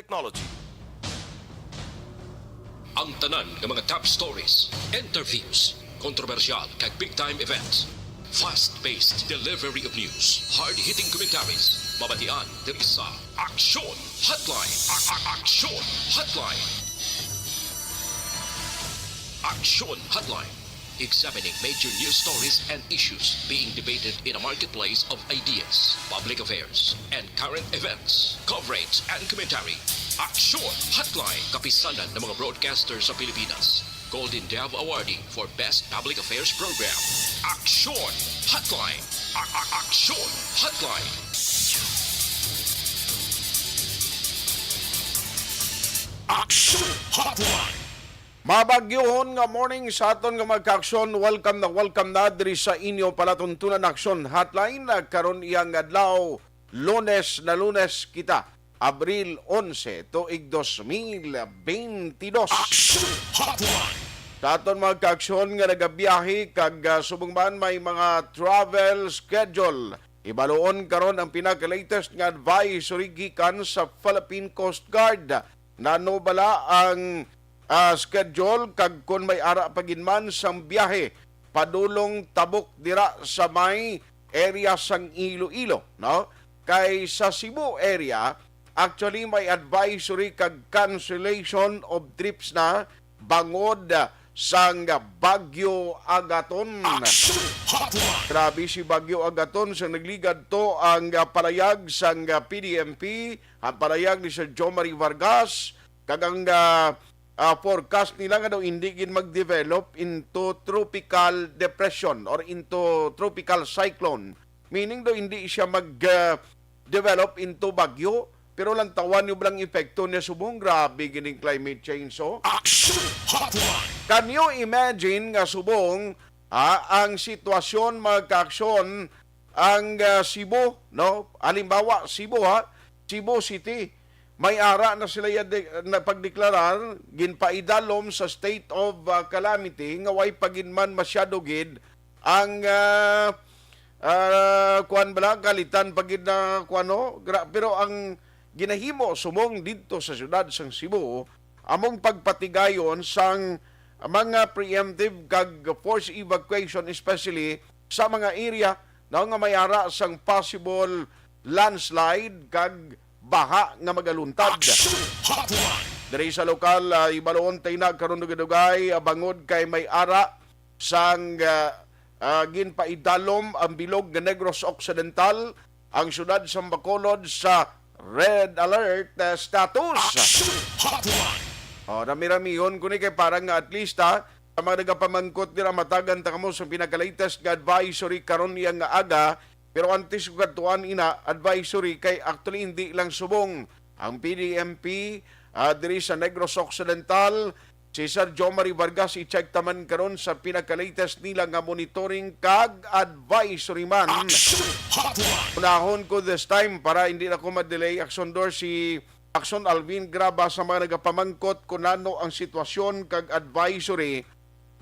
technology. Ang tanan ng mga top stories, interviews, kontrobersyal kag big-time events. Fast-paced delivery of news, hard-hitting commentaries, mabatian diri sa Aksyon Hotline. Aksyon Hotline. Aksyon Hotline. Examining major news stories and issues being debated in a marketplace of ideas, public affairs, and current events. Coverage and commentary. Aksyon Hotline. Kapisanan ng mga broadcasters sa Pilipinas. Golden Dove Awardee for Best Public Affairs Program. Aksyon Hotline. Aksyon Hotline. Aksyon Hotline. Mabagyohon nga morning sa aton nga magka-aksyon. Welcome na diri sa inyo palatuntunan Aksyon Hotline. Karon iyang adlaw, Lunes kita, Abril 11, tuig 2022. Aksyon Hotline. Sa aton magka-aksyon nga nagabiyahe kag subong man may mga travel schedule. Ibaluon karon ang pinaka-latest nga advisory gikan sa Philippine Coast Guard. Nano bala ang schedule kag kun may ara paginman sang biyahe padulong tabok dira sa may area sang Iloilo, no? Kay sa Cebu area actually may advisory kag cancellation of trips na bangod sang Bagyo Agaton. Aksyon Hotline. Grabe si Bagyo Agaton sa nagligad to ang palayag sang PDMP, ang palayag ni Sir Jomari Vargas kag ang forecast nila nga daw hindi gin mag-develop into tropical depression or into tropical cyclone. Meaning daw hindi siya mag-develop into bagyo, pero lang tawan yung lang epekto niya subong. Grabe gining climate change. So, Aksyon Hotline. can you imagine nga subong ang sitwasyon magka-aksyon ang Cebu, no? Halimbawa, Cebu City. May ara na sila na pagdeklarar ginpaidalom sa state of calamity nga way paginman masyado gid ang kuan bala kalitan pagid na kuano pero ang ginahimo sumong didto sa syudad sang Cebu among pagpatigayon sang mga preemptive kag force evacuation especially sa mga area na nga may ara sang possible landslide kag baha nga magaluntad. Aksyon Hotline. Diri sa lokal, ibaluon tayo na karon dugay bangod kay may ara sang ginpaidalom ang bilog nga Negros Occidental ang syudad sa Bacolod sa red alert status. Aksyon Hotline. Rami-rami yun kuni kay parang at least sa mga nagapamangkot nila matagan ta kamo sa pinaka-latest nga advisory karon niya nga aga. Pero antes ko katuan ina advisory kay actually hindi lang subong ang PDMP diri sa Negros Occidental. Si Sir Jomari Vargas i-check taman karon sa pinaka-latest nila nga monitoring kag advisory man. Aksyon Hotline. Unahon ko this time para hindi na ko ma-delay. Action door si Action Alvin Graba sa mga nagapamangkot kung ano ang sitwasyon kag advisory.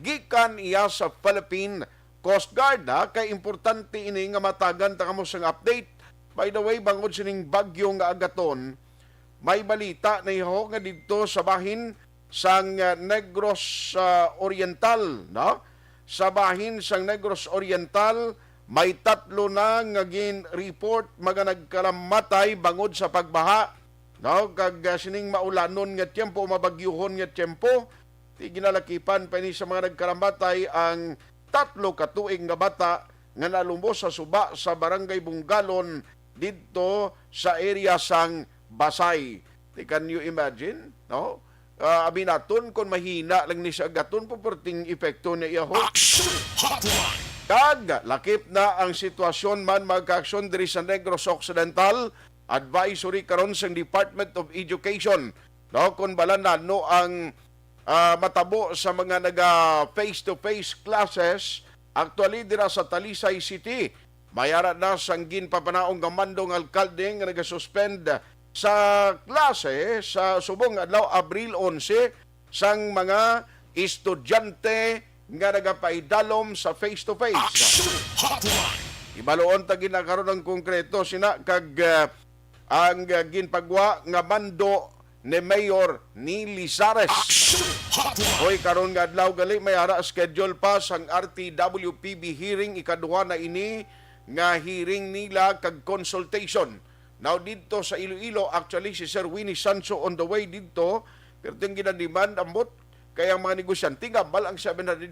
Gikan iya sa Philippine Coast Guard kay importante ini nga matagan ta kamo sang update. By the way, bangod sining bagyo nga Agaton, may balita na iho nga didto sa bahin sang Negros Oriental, no? Sa bahin sang Negros Oriental, may 3 na nga gin-report mga nagkalamatay bangod sa pagbaha, no? Kag sining maulanon nga tiyempo, mabagyuhon nga tiyempo, di ginalakipan pa ni sa mga nagkalamatay ang 3 katuig nga bata nga nalumbos sa suba sa barangay Bungalon didto sa area sang Basay. Can you imagine? No? Abinaton kung mahina lang ni sa agaton puperting epekto niya iho. Aksyon Hotline. Kag lakip na ang sitwasyon man magka-aksyon diri sa Negros Occidental. Advisory karon sang Department of Education. No, kung balanan no ang matabo sa mga naga face-to-face classes actually dira sa Talisay City. Mayara na sang ginpapanaong gamandong alkalde nga nagasuspend sa klase sa subong adlaw Abril 11 sang mga estudyante nga nagapaidalom sa face-to-face. Aksyon Hotline. Ibaluon ta ginakaroon ng konkreto sina kag ang ginpagwa nga mando ni Mayor ni Lizares. Action Hotline. Hoy karon nga adlaw gali may ara schedule pa sang RTWPB hearing ikaduha na ini nga hearing nila kag consultation. Now dito sa Iloilo actually si Sir Winnie Sancho on the way dito pero yung ginademand ambot kaya ang mga negosyante gambal ang 750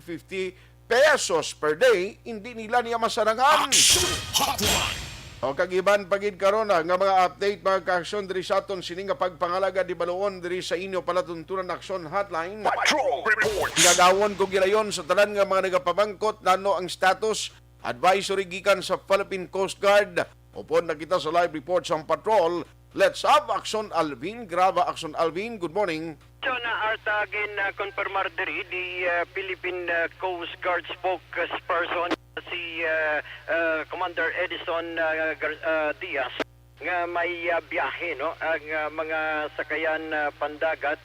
pesos per day hindi nila niya masarangan. Action Hotline. O kagiban pagid karon nga mga update mga ka-aksyon diri sa aton sini nga pagpangalaga di baluon diri sa inyo palatuntunan aksyon hotline. Patrol reports. Gagawon ko gilayon sa tanan nga mga nagapamangkot nano ang status advisory gikan sa Philippine Coast Guard. Upon nakita sa live report sa patrol, let's have Action Alvin. Graba Action Alvin, good morning. So na artagin konfirmar diri di Philippine Coast Guard spokesperson si Commander Edison Diaz nga may biyahe no ang mga sakayan pandagat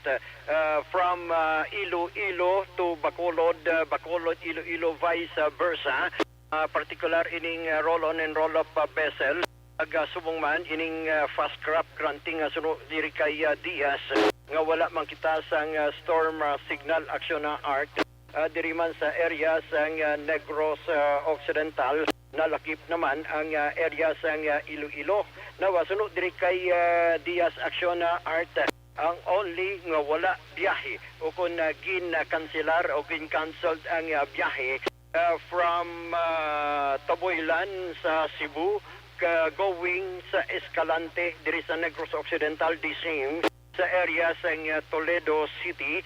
from Iloilo to Bacolod, Bacolod Iloilo vice versa. Particular ining roll-on and roll-up vessel ag subong man ining fast craft granting suno diri kay Diaz nga wala man kita sang storm signal action na art diri man sa area sang Negros Occidental nalakip naman ang area sang Iloilo nawa suno diri kay Diaz action na art ang only nga wala biyahe o kung gin-cancelar o gin-cancelled ang biyahe from Taboylan sa Cebu going sa Escalante diri sa Negros Occidental the same sa area sa Toledo City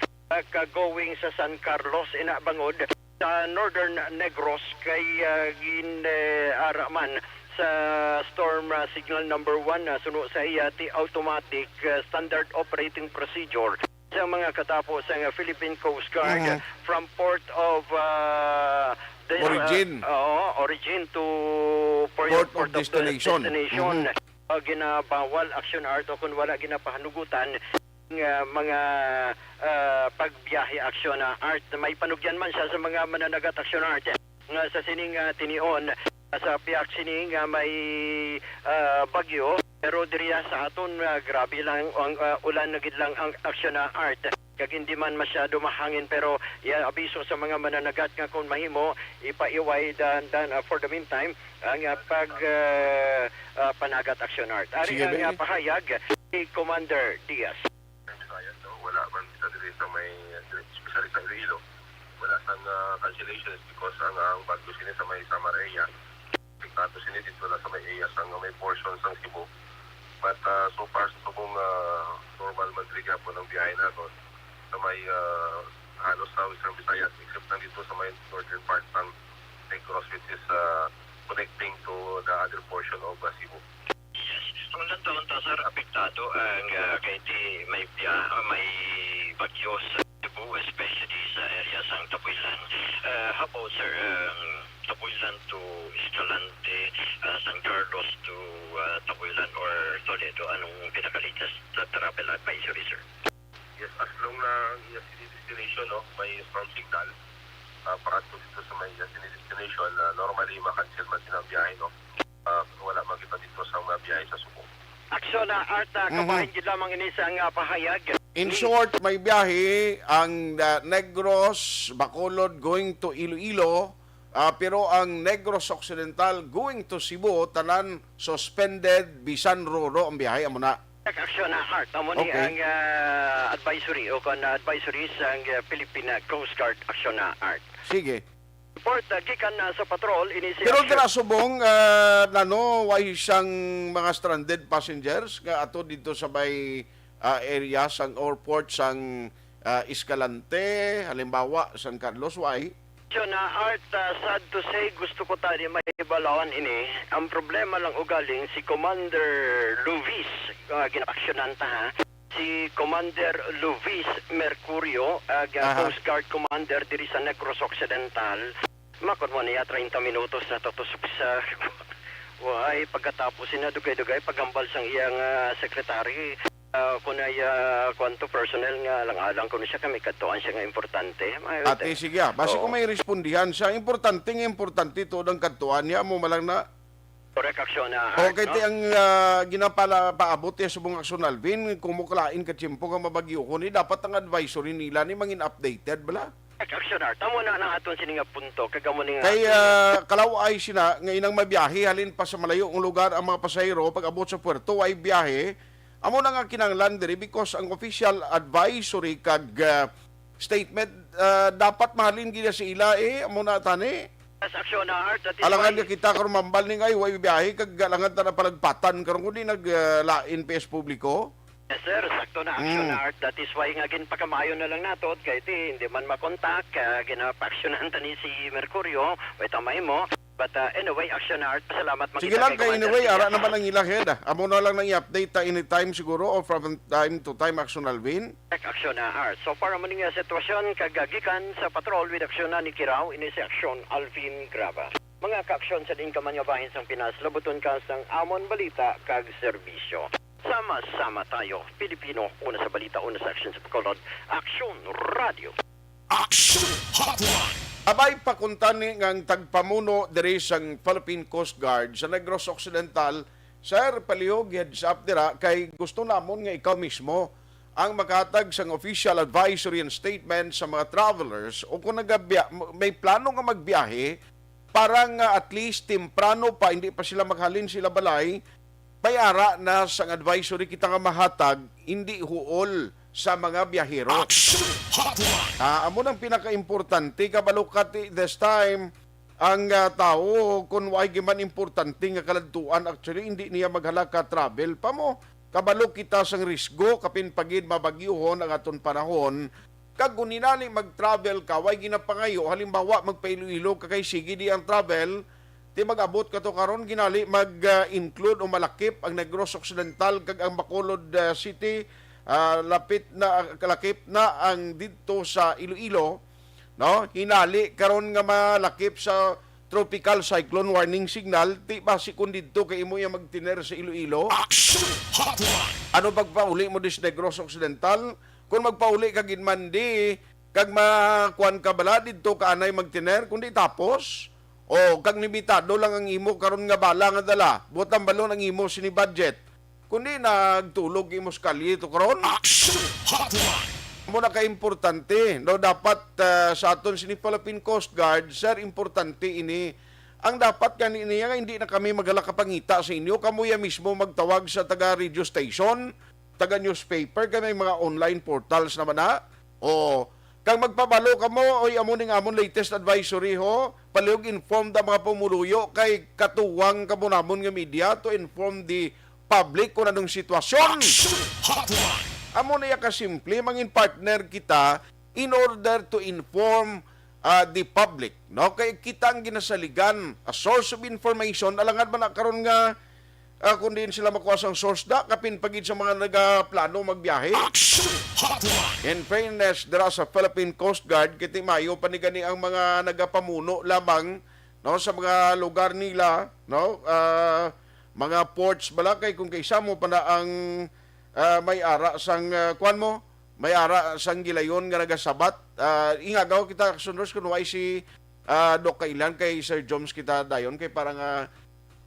going sa San Carlos ina bangod sa Northern Negros kay gin-araman sa storm signal number 1 suno sa IATI automatic standard operating procedure sa mga katapos sa Philippine Coast Guard from port of origin to Port of destination. Ginabawal action art o kung wala ginapahanugutan mga pagbiyahe action art may panugyan man siya sa mga mananagat action art nga sa sining tinion sa piyak sining may bagyo pero diriya sa aton grabe lang ang ulan na gid lang ang action na art kag hindi man masyado mahangin pero abiso sa mga mananagat nga kung mahimo ipaiway dan for the meantime ang pag panagat action art ari ang pahayag ni Commander Diaz. Wala man kita diri sa may especially sa Iloilo wala sang cancellations because ang bagyo sini sa may Samar area apektado sini dito na sa may area sang may portion sang Cebu. But so far sa subong normal man diri po ng biyahe naton sa may halos sa Western Visayas except na dito sa may northern part ng Negros which is connecting to the other portion of Cebu. Ang taon ta sir apektado ang kay di may bagyo sa Cebu especially sa area sang Taboylan. How about sir Taboylan to Escalante, San Carlos to Taboylan or Toledo, anong pinaka-latest travel advisory, sir? Yes, as long na yung destination, no, may storm signal, para dito sa may destination, normally makancel man silang biyahe, no? Wala makita dito sa mga biyahe sa Subo. Aksyon na art, kabahin din lamang inisang pahayag. In short, may biyahe ang Negros, Bacolod going to Iloilo. Pero ang Negros Occidental going to Cebu, tanan suspended, bisan roro ang biyahe amo na. Action na art, amo ni Okay. ang advisory o kan advisory sa Philippine Coast Guard action na art. Sige. Report gikan sa patrol inisi. Pero dira subong way siyang mga stranded passengers nga ato dito sa may area sang airport sang Escalante, halimbawa San Carlos way. Na art, sad to say, gusto ko tayo may ibalawan ini. Ang problema lang ugaling si Commander Luis, ginaksyonan ta ha. Si Commander Luis Mercurio, Coast Guard Commander diri sa Negros Occidental. Makon mo niya 30 minutos na tutusok sa Why, pagkatapos na dugay-dugay pagambal sang iyang sekretary. Kung ay kwanto personnel nga lang kung siya kami katuan siya nga importante. Ate, sige. Basi kung may respondihan siya, importante ito ng katuan niya mo malang na Correct action na Okay, ti ang ginapala paabot ya subong aksyon Alvin, kung muklain ka tiyempo nga mabagyo ko ni dapat ang advisory nila ni mangin updated bala. Correct action na. Tamo na ang aton sininga punto. Kagamo ni nga. Kay kalaw ay sina ngayon ang mabiyahe halin pa sa malayo ang lugar ang mga pasahero pag abot sa puerto ay biyahe. Amo na nga kinanglan diri because ang official advisory kag statement dapat mahalin gina sa ila amo na tani. Yes, action na art. That is Alangan why- nga kita karon mambal ni ngay way biyahe kag alangan ta na palagpatan karon kundi naglain PS publiko. Yes, sir. Sakto na action na art. That is why nga ginpakamayo na lang nato. Kaya hindi man makontak. Ginapaksyonan ta ni si Mercurio. Wait, tamay mo. But anyway, action na art. Pasalamat Sige lang kay anyway ara naman ang ilang head. Amo na lang nang i-update ta anytime siguro or from time to time action Alvin. Action na art. So para mo nga sitwasyon kagagikan sa patrol with action na ni Kirao ini si action Alvin Graba. Mga ka-aksyon sa din ka man nga bahin sang Pinas, labuton ka sang amon balita kag serbisyo. Sama-sama tayo, Pilipino, una sa balita, una sa action sa Bacolod, Action Radio. Action Hotline. Abay pakuntani ngang tagpamuno diri sang Philippine Coast Guard sa Negros Occidental, Sir Palihog heads up dira kay gusto namon nga ikaw mismo ang makatag sang official advisory and statement sa mga travelers o kung may plano nga magbiyahe para nga at least temprano pa hindi pa sila maghalin sila balay bayara na sang advisory kita nga mahatag hindi huol sa mga biyahero. Action Hotline. Amo nang pinaka-importante kabalo kati this time ang tao kung why giman importante nga kaladtuan actually hindi niya maghala ka travel pa mo kabalo kita sang risgo kapin pagid mabagyohon ang aton panahon kag guninali mag-travel ka why ginapangayo halimbawa magpailoilo ka kay sige di ang travel ti mag-abot ka to karon ginali mag-include o malakip ang Negros Occidental kag ang Bacolod City. Kalakip na ang dito sa Iloilo, no? Hinali karon nga malakip sa tropical cyclone warning signal, ti basi kun didto kay imo ya magtiner sa Iloilo. Action Hotline. Ano pagpauli mo dis Negros Occidental? Kung magpauli ka ginmandi, kag makuan ka bala didto ka anay magtiner kundi tapos o kag limitado lang ang imo karon nga bala nga dala, butang balon ang imo sini budget. Kundi nagtulog imos kalye to karon. Action Hotline. Muna ka-importante, no, dapat sa aton sini Philippine Coast Guard, sir, importante ini. Ang dapat kanina nga hindi na kami magala kapangita sa inyo, kamuya mismo magtawag sa taga radio station, taga newspaper, kami mga online portals naman na. O kang magpabalo ka mo, oy amon amon latest advisory ho, palihog inform da mga pumuluyo kay katuwang ka mo namon nga media to inform the public kung anong sitwasyon. Action Hotline. Amo na kasimple, mangin partner kita in order to inform the public. No? Kaya kita ang ginasaligan, a source of information, alangan man na karon nga kung din sila makuha sang source da, kapin pagid sa mga nagaplano magbiyahe. Action Hotline. In fairness, dira sa Philippine Coast Guard, kiti mayo panigani ang mga nagapamuno lamang no, sa mga lugar nila, no? Mga ports bala kay kung kaysa mo pa na ang may ara sang kuan mo may ara sang gilayon nga nagasabat ingagaw kita sunod kun why si Doc Kailan kay Sir Jones kita dayon kay parang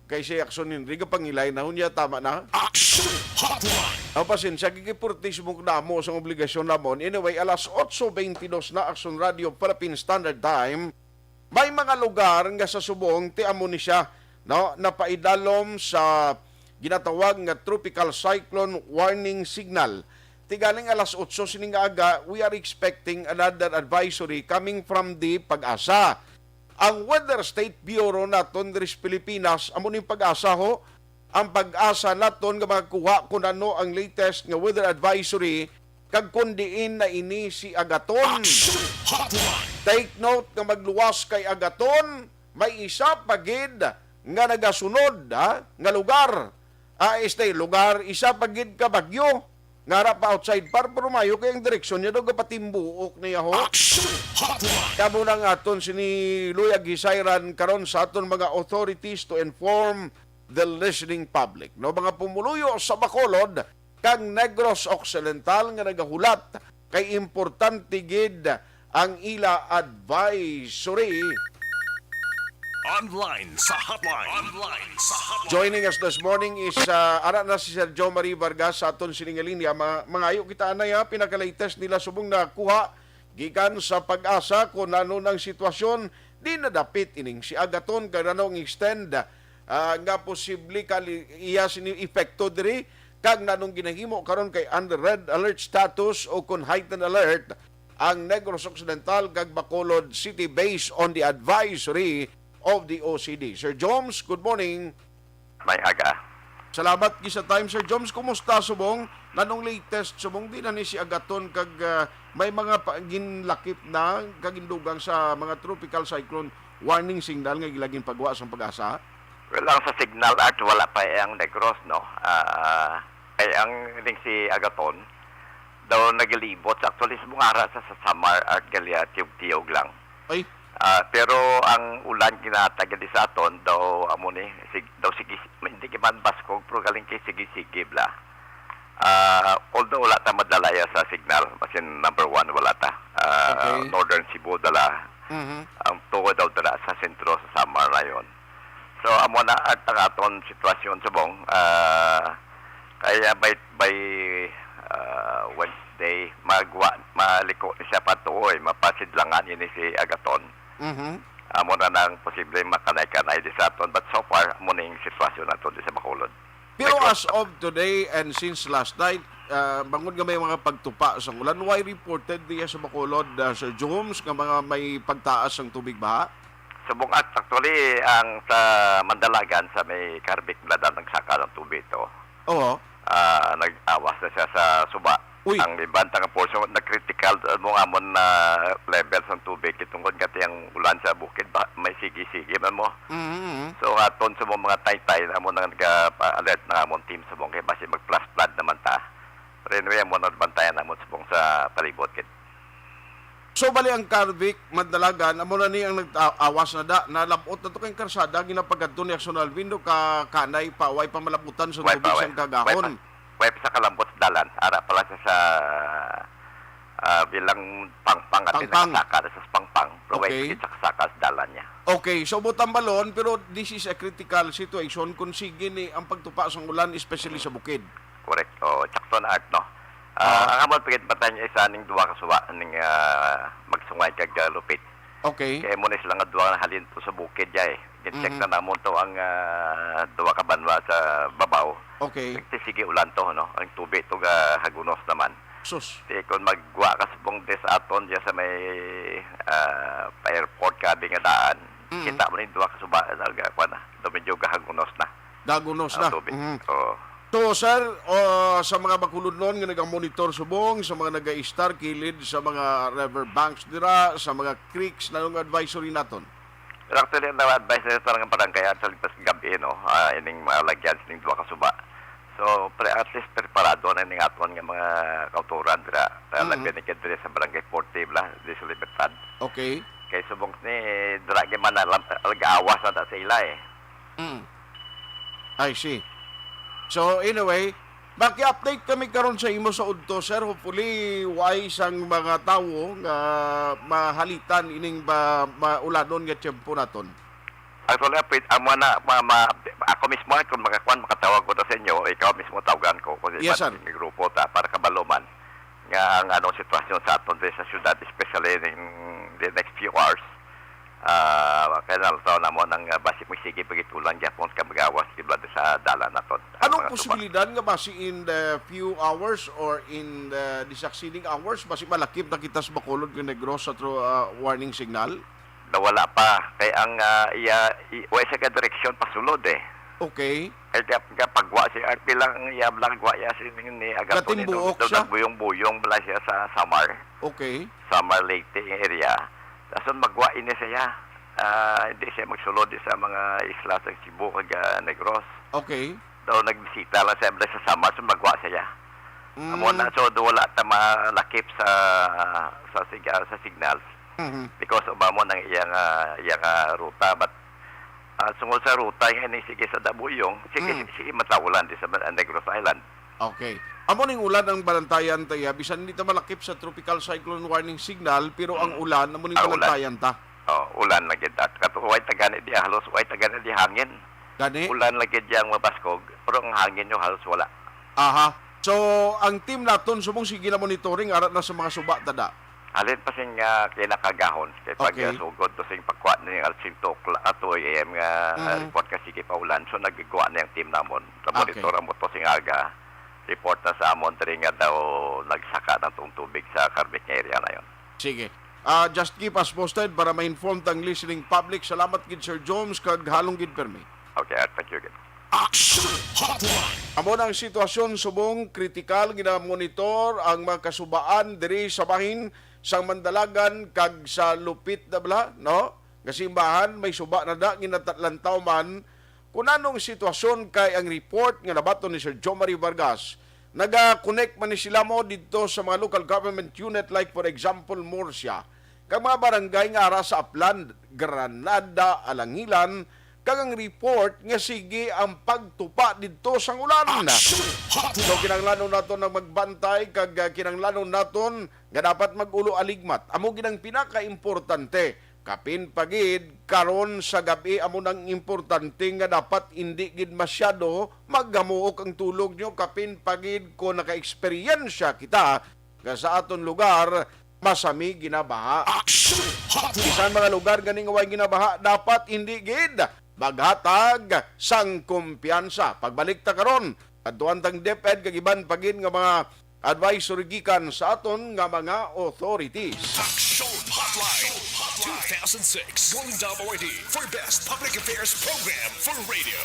kay si Action Henry pangilay na hunya tama na. Action Hotline. Ang pasensya gigipurtis mo namo sa obligasyon namon anyway alas 8:22 na Action Radio Philippine Standard Time may mga lugar nga sa subong ti amo ni siya no, napaidalom sa ginatawag nga tropical cyclone warning signal. Tigaling alas 8 sining aga, we are expecting another advisory coming from the Pag-asa. Ang Weather State Bureau naton diri sa Pilipinas, amo ning Pag-asa ho, ang Pag-asa naton nga makakuha kung ano ang latest nga weather advisory kag kundiin na ini si Agaton. Action Hotline. Take note nga magluwas kay Agaton, may isa pagid nga nagasunod nga lugar. Lugar isa pagid ka bagyo. Nga pa outside par pero mayo kay ang direksyon niya do gapatimbuok niya ho. Action Hotline. Kamo nang aton sini luyag gisayran karon sa aton mga authorities to inform the listening public. No mga pumuluyo sa Bacolod kang Negros Occidental nga nagahulat kay importante gid ang ila advisory Online sa hotline. Online sa hotline. Joining us this morning is ara na si Sir Joe Marie Vargas sa aton siningalinya. Mangayo kita anay pinaka-latest nila subong nakuha gikan sa pag-asa kung ano ng sitwasyon di nadapit ining si Agaton kanang extend nga posible iya sini epekto diri kag nanong ginahimo karon kay under red alert status o kung heightened alert ang Negros Occidental kag Bacolod City based on the advisory of the OCD. Sir Joms, good morning. May aga. Salamat sa time, Sir Joms. Kumusta subong? Nanong latest subong din na ni si Agaton kag may mga ginlakip na kagindugang sa mga tropical cyclone warning signal nga gilaging pagwa sa pag-asa? Well, ang sa signal at wala pa ang Negros, no? Ay ang ning si Agaton daw nagilibot sa actually sa ara sa Samar at Galia tiyog lang. Ay, pero ang ulan ginatagad sa aton daw amo ni daw sige hindi man baskog pero galing kay sige bla. Although wala ta madalaya sa signal, basin number 1 wala ta. Okay. Northern Cebu dala. Ang tuwa daw dala sa sentro sa Samar na yon. So amo na at ang aton sitwasyon subong kaya by Wednesday maliko ni siya patuoy mapasidlangan ini si Agaton. Amo na nang posible makanay-kanay di sa aton but so far amo na yung sitwasyon nato di sa Bacolod. pero as of today and since last night, bangon nga may mga pagtupa sa ulan. Why reported diya sa Bacolod, Sir Joms, nga mga may pagtaas ng tubig baha? Subong at actually ang sa Mandalagan sa may Carbik Bladan nagsaka ng tubig ito. Oo. Nag-awas na siya sa suba. Uy. Ang ibantang portion na critical mo amon na levels ng tubig itungkol kati ang ulan sa bukid may sige-sige man mo. So aton sa mga taytay na mo nang nag-alert na amon team sa bong kay basi mag-plus flood naman ta. Pero anyway mo na bantayan namon sa bong sa palibot kit. So bali ang Carvic, Mandalagan, amo na ni ang nag-awas na da, nalabot na to kayong karsada, ginapagadto ni Action Alvindo ka kanay pa, way pa malabutan sa tubig siyang kagahon. Way pa sa kalambot sa dalan, ara pala siya sa bilang pangpang at nakasaka sa pangpang, pero way pa sa kasaka sa dalan niya. Okay, so butang balon, pero this is a critical situation kung sige ni ang pagtupa sa ulan, especially sa bukid. Correct. O, tsakto na art, no? Ang amon pagit batan niya isa ning duwa ka suwa ning magsungay kag lupit. Okay. Kaya mo na sila nga duwa na halin to sa bukid ya eh. Gin-check na namon to ang duwa ka banwa sa babaw. Okay. Sige ulan to, no? Ang tubig to hagunos naman. Sus. Kaya kung magwa ka sa bong des aton diya sa may airport ka nga daan, kita mo ning duwa ka suba na medyo hagunos na. Dagunos Ang na. tubig. Oo. So, sir, sa mga bakulod noon nga nag-monitor subong, sa mga nag-star kilid, sa mga river banks dira, sa mga creeks, nanong advisory naton? Pero actually, ang advice na ito ng barangay sa lipas gabi, no? Ining mga lagyan, ining duwa kasuba. So, at least preparado na ining aton ng mga kauturan dira. Lagyan ni Kedre sa barangay Portive la, di sa Libertad. Okay. Kaya subong ni, dira man na awas na sa ila eh. I see. So, anyway, maki-update kami karon sa imo sa udto, sir. Hopefully, wise ang mga tawo nga mahalitan ining maulanon nga tiyempo naton. Actually, amo na, ako mismo, kung makatawag ko sa inyo, ikaw mismo tawagan ko. Kasi yes, sir. May grupo ta, para kabaluman. Nga ang anong sitwasyon sa aton sa syudad, especially in the next few hours. Kaya nalataw na mo ng basi mo sige pagitulan Japon ka magawas kibla sa dalan naton. Anong posibilidad nga basi in the few hours or in the succeeding hours basi malakip na kita sa Bacolod nga Negros sa warning signal? Nawala pa kay ang way sa direksyon pasulod eh. Okay. Kaya pagwa si RP lang lang gwa ya si ni agaton ni buyong bala siya sa Samar. Okay. Samar Leyte area. Dason magwa ini siya. Hindi siya magsulod sa mga isla sa Cebu kag Negros. Okay. Daw nagbisita lang siya sa Samar so magwa siya. Amo na so wala ta malakip sa signals. Because obamo nang iyang ruta but sungod sa ruta nga ni sige sa Dabuyong sige matawulan di sa Negros Island. Okay. Amo ning ulan ang balantayan tayo bisan hindi ta malakip sa tropical cyclone warning signal pero ang ulan amo ning balantayan ta. Ulan lagi at katuway tagani di halos way tagani di hangin. Gani? Ulan lagi diyang mabaskog, pero ang hangin nyo halos wala. Aha. So, ang team naton sumong sige na monitoring arat na sa mga suba tada. Halin pa sing kinakagahon kay pag Okay. sugod to sing pagkuha ni al 5 AM nga report kasi kay paulan, so nagagawa na yung team namon. Sa Okay. monitor mo to sing aga. Report na sa amon diri nga daw nagsaka ng tubig sa Carbet area na yon. Sige. Just keep us posted para ma-inform tang listening public. Salamat gid Sir Jones kag halong gid permi. Okay, thank you. Action Hotline. Amo na ang sitwasyon subong kritikal gina-monitor ang mga kasubaan diri sa bahin sang Mandalagan kag sa Lupit na bala, no? Gasimbahan may suba na da ginatatlantaw man kung anong sitwasyon kay ang report nga nabato ni Sir Jomari Vargas. Naga-connect man ni sila mo dito sa mga local government unit like for example Murcia. Kag mga barangay nga ara sa Aplan, Granada, Alangilan, kag ang report nga sige ang pagtupa dito sa ulan. So kinanglanon naton na magbantay kag kinanglanon naton nga dapat magulo aligmat. Amo ginang pinaka-importante. Kapin pagid karon sa gabi amo nang importante nga dapat hindi gid masyado maggamuok ang tulog nyo. Kapin pagid ko naka-eksperyensya kita nga sa aton lugar masami ginabaha. Action Hotline. Bisan mga lugar ganing way ginabaha dapat hindi gid maghatag sang kumpiyansa. Pagbalik ta karon adtuan tang DepEd kag iban pagin nga mga advisory gikan sa aton nga mga authorities. Action Hotline. 2006 Golden Dome Award for Best Public Affairs Program for Radio.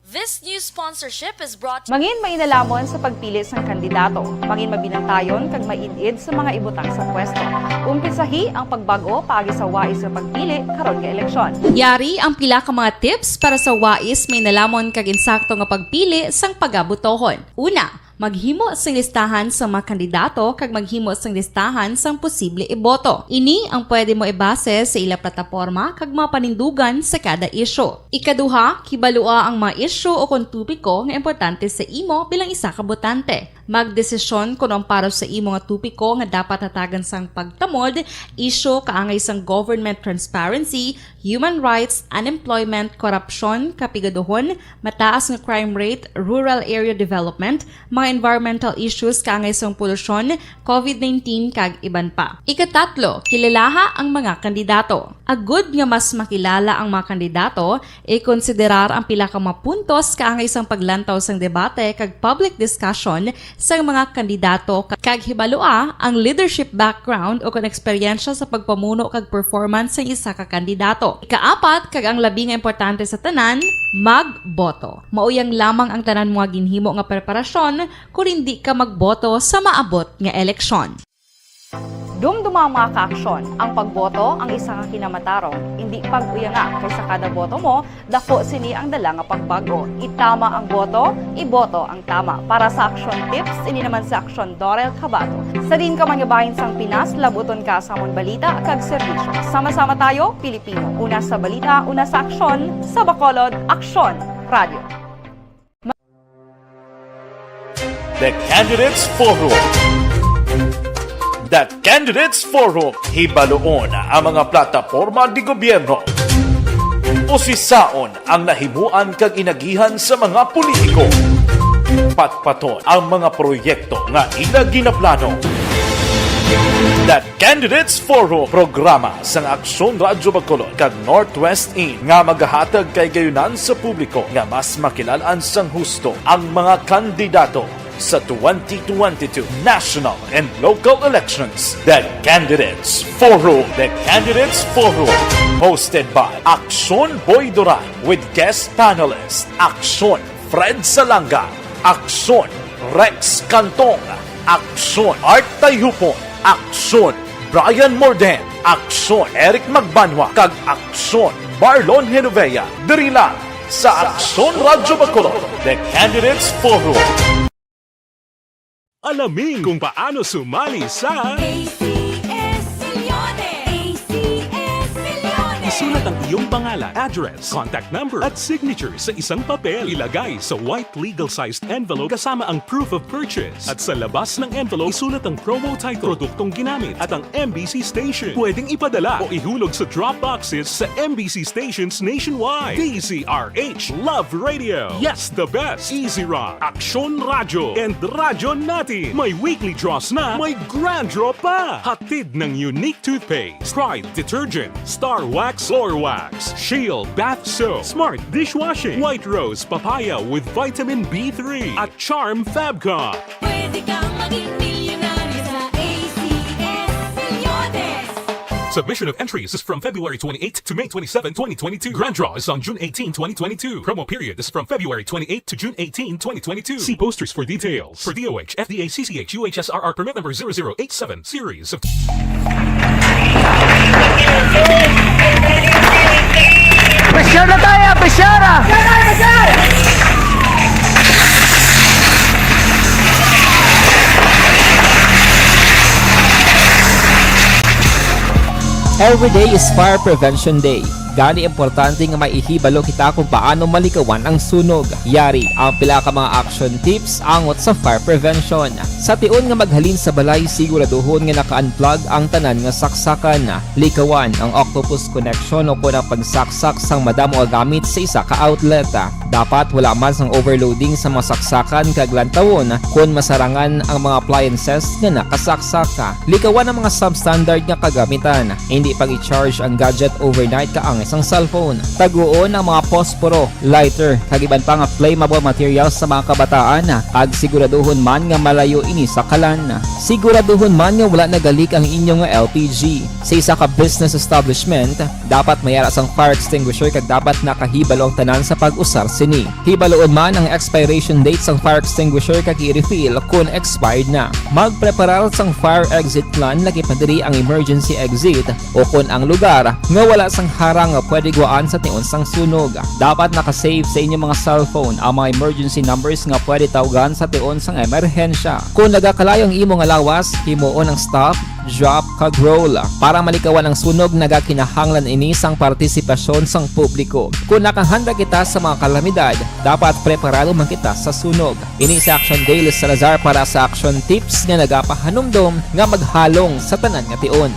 This new sponsorship is brought to Mangin mainalamon sa pagpili ng kandidato. Mangin mabinantayon kag mainid sa mga ibutang sa pwesto. Umpisahi ang pagbago paagi sa wais sa pagpili karon nga eleksyon. Yari ang pila ka mga tips para sa wais may nalamon kag insakto nga pagpili sang pagabutohon. Una, maghimo sang listahan sa mga kandidato kag maghimo sang listahan sang posible iboto. Ini ang pwede mo ibase sa ila plataporma kag mga panindugan sa kada issue. Ikaduha, kibalua ang mga issue o kung tupiko nga importante sa imo bilang isa ka botante. Magdesisyon kung ang para sa imo nga tupiko nga dapat hatagan sang pagtamod, issue kaangay sang government transparency, human rights, unemployment, korupsyon, kapigaduhon, mataas nga crime rate, rural area development, mga environmental issues kaangay sang polusyon, COVID-19 kag iban pa. Ikatatlo, kilalaha ang mga kandidato. Agud nga mas makilala ang mga kandidato, i-konsiderar ang pila ka mga puntos kaangay sang paglantaw sang debate kag public discussion sa mga kandidato kag hibalua ang leadership background o kung eksperyensya sa pagpamuno kag performance sa isa ka kandidato. Ikaapat kag ang labi nga importante sa tanan, magboto. Mauyang lamang ang tanan mga ginhimo nga preparasyon kung hindi ka magboto sa maabot nga eleksyon. Dumduma ang mga kaaksyon. Ang pagboto ang isa ka kinamatarong. Hindi pag-uyanga kaysa kada boto mo, dako sini ang dala nga pagbago. Itama ang boto, iboto ang tama. Para sa action tips, ini naman sa Action Dorel Cabato. Sa din ka manyabahin sang Pinas, labuton ka sa amon balita kag serbisyo. Sama-sama tayo, Pilipino. Una sa balita, una sa aksyon, sa Bacolod, Aksyon Radio. The Candidates Forum. The Candidates Forum. Hibaloon ang mga plataporma di gobyerno. Usisaon ang nahimuan kag inagihan sa mga politiko. Patpaton ang mga proyekto nga ila ginaplano. The Candidates Forum, programa sang Aksyon Radyo Bacolod kag Northwest In nga magahatag kay gayunan sa publiko nga mas makilalaan sang husto ang mga kandidato sa 2022 national and local elections. The Candidates Forum. The Candidates Forum. Hosted by Aksyon Boy Duran with guest panelists Aksyon Fred Salanga, Aksyon Rex Cantong, Aksyon Art Tayhupon, Aksyon Brian Morden, Aksyon Eric Magbanwa, kag Aksyon Marlon Genovea. Diri lang sa Aksyon Radyo Bacolod. The Candidates Forum. Alamin kung paano sumali sa ACS Milyones! ACS Milyones! Isulat ang iyong pangalan, address, contact number at signature sa isang papel. Ilagay sa white legal-sized envelope kasama ang proof of purchase. At sa labas ng envelope, isulat ang promo title, produktong ginamit at ang MBC station. Pwedeng ipadala o ihulog sa drop boxes sa MBC stations nationwide. DZRH Love Radio. Yes, the best. Easy Rock, Aksyon Radyo, and Radyo Natin. May weekly draws na, may grand draw pa. Hatid ng unique toothpaste, Pride Detergent, Star Wax Floor Wax, Shield Bath Soap, Smart Dishwashing, White Rose Papaya with Vitamin B3, at Charm Fabcon. Pwede kang maging milyonaryo sa ACS Milyones. Submission of entries is from February 28 to May 27, 2022. Grand draw is on June 18, 2022. Promo period is from February 28 to June 18, 2022. See posters for details. For DOH, FDA, CCH, UHSRR permit number 0087, series of... Pressure na tayo! Pressure na! Every day is Fire Prevention Day. Gani importante nga maihibalo kita kung paano malikawan ang sunog. Yari ang pila ka mga action tips angot sa fire prevention. Sa tion nga maghalin sa balay, siguraduhon nga naka-unplug ang tanan nga saksakan. Likawan ang octopus connection o kung ang pagsaksak sang madamo gamit sa isa ka outlet. Dapat wala man sang overloading sa mga saksakan kag lantawon kung masarangan ang mga appliances nga nakasaksaka. Likawan ang mga substandard nga kagamitan. Hindi pag i-charge ang gadget overnight kaang isang cellphone. Taguon ang mga posporo, lighter, kag iban pa nga flammable materials sa mga kabataan. Ag siguraduhon man nga malayo ini sa kalan. Siguraduhon man nga wala nagalik ang inyong LPG. Sa isa ka business establishment, dapat mayara sang fire extinguisher kag dapat nakahibalo ang tanan sa pag-usar sini. Hibaloon man ang expiration date sang fire extinguisher kag i-refill kung expired na. Magpreparar sang fire exit plan lagi pa diri ang emergency exit o kung ang lugar nga wala sang harang nga pwede guaan sa tion sang sunog. Dapat nakasave sa inyong mga cellphone ang mga emergency numbers nga pwede tawagan sa tion sang emerhensya. Kung nagakalayo ang imong lawas, himuon ang stop, drop, kag roll. Para malikawan ang sunog, nagakinahanglan ini sang partisipasyon sang publiko. Kung nakahanda kita sa mga kalamidad, dapat preparado man kita sa sunog. Ini sa Action Daily Salazar para sa action tips nga nagapahanumdom nga maghalong sa tanan nga tion.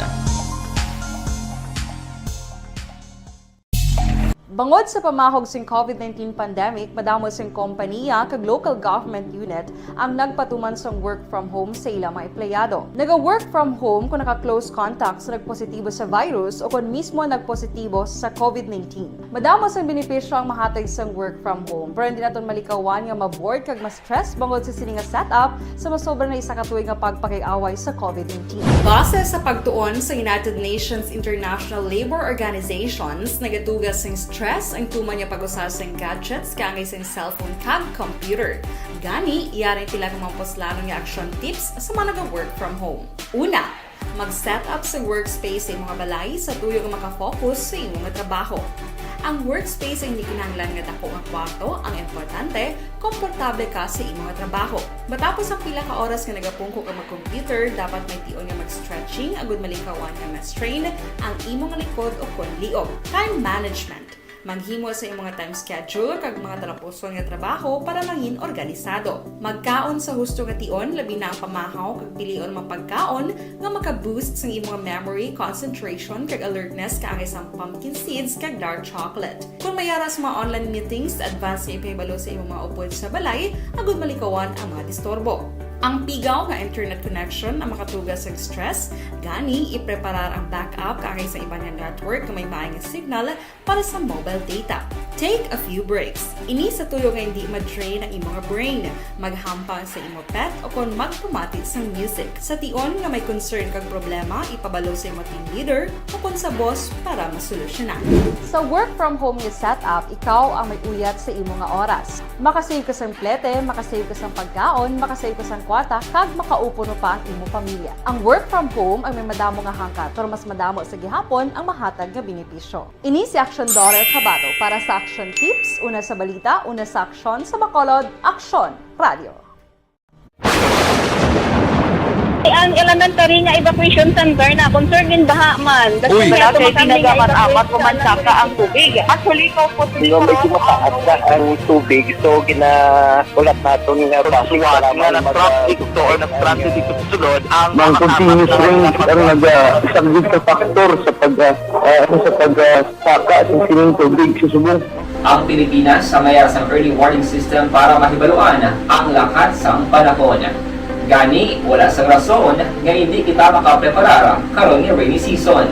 Bangod sa pamahog sing COVID-19 pandemic, madamo sing kompanya kag local government unit ang nagpatuman sang work from home sa ilang mga empleyado. Naga-work from home kung naka-close contact sa nagpositibo sa virus o kung mismo nagpositibo sa COVID-19. Madamo sang benepisyo ang mahatag sang work from home, pero hindi naton malikawan nga ma-bored kag ma-stress bangod sa sini nga setup sa masobra na isa ka tuig nga pagpakiaway sa COVID-19. Base sa pagtuon sa United Nations International Labour Organizations, nagatugas sing stress ang tuman niya pag-usar sa gadgets kangay sa cellphone kag computer. Gani, iyaring pila ng mga poslanong nga action tips sa mga nag-work from home. Una, mag-set up sa workspace sa mga balay sa tuyo nga makafocus sa imong trabaho. Ang workspace ay hindi kinahanglan nga dako nga kwarto, ang importante, komportable ka sa imong trabaho. Matapos ang pila ka oras nga nagapungko ka mag-computer, dapat may tion nga mag-stretching agud malikawan nga ma-strain ang imong likod o kon liog. Time management. Maghimo sa imong time schedule kag mga talapuson nga trabaho para mangin organisado. Magkaon sa husto nga tion, labi na ang pamahaw kag pilion mga pagkaon nga maka-boost sa imong memory, concentration kag alertness kaangay sang pumpkin seeds kag dark chocolate. Kung mayara sa mga online meetings, advance nga ipahibalo sa imong mga upod sa balay, agud malikawan ang mga disturbo. Ang pigaw nga internet connection ang makatugas sa stress, gani ipreparar ang backup kaangay sa ibang network nga may maayong signal para sa mobile data. Take a few breaks. Ini sa tuyo nga hindi ma-drain ang imong brain, maghampang sa imong pet o kung magpumatit sa music. Sa tion nga may concern kag problema, ipabalo sa imong team leader o kung sa boss para masolusyonan. Sa work from home nga setup, ikaw ang may uyat sa imong nga oras. Makasave ka sa plete, makasave ka sa pagkaon, makasave ka sa kwata, kag makaupo no pa ang imong pamilya. Ang work from home ay may madamo nga hangkat, pero mas madamo sa gihapon ang mahatag nga benepisyo. Ini si Action Daughter Cabato para sa Action Tips, una sa balita, una sa aksyon, sa Bacolod, Aksyon Radio. ang elementary nga evacuation center na concern din baha man. Uy. Kaya Kaya ginagamat-amat evacuation kumansaka ang tubig. Actually, ikaw po Medyo mataas na ang tubig. So, ulat natin nga traffic para traffic to or nag-traffic dito sa sulod ang Mang continuous rain ang isang good na factor sa pagsaka ng sining tubig sa subong. Ang Pilipinas sa mayroon sa early warning system para mahibaluan ang lakas sa panahon. Gani, wala sa rason nga hindi kita makapreparara karon ni rainy season.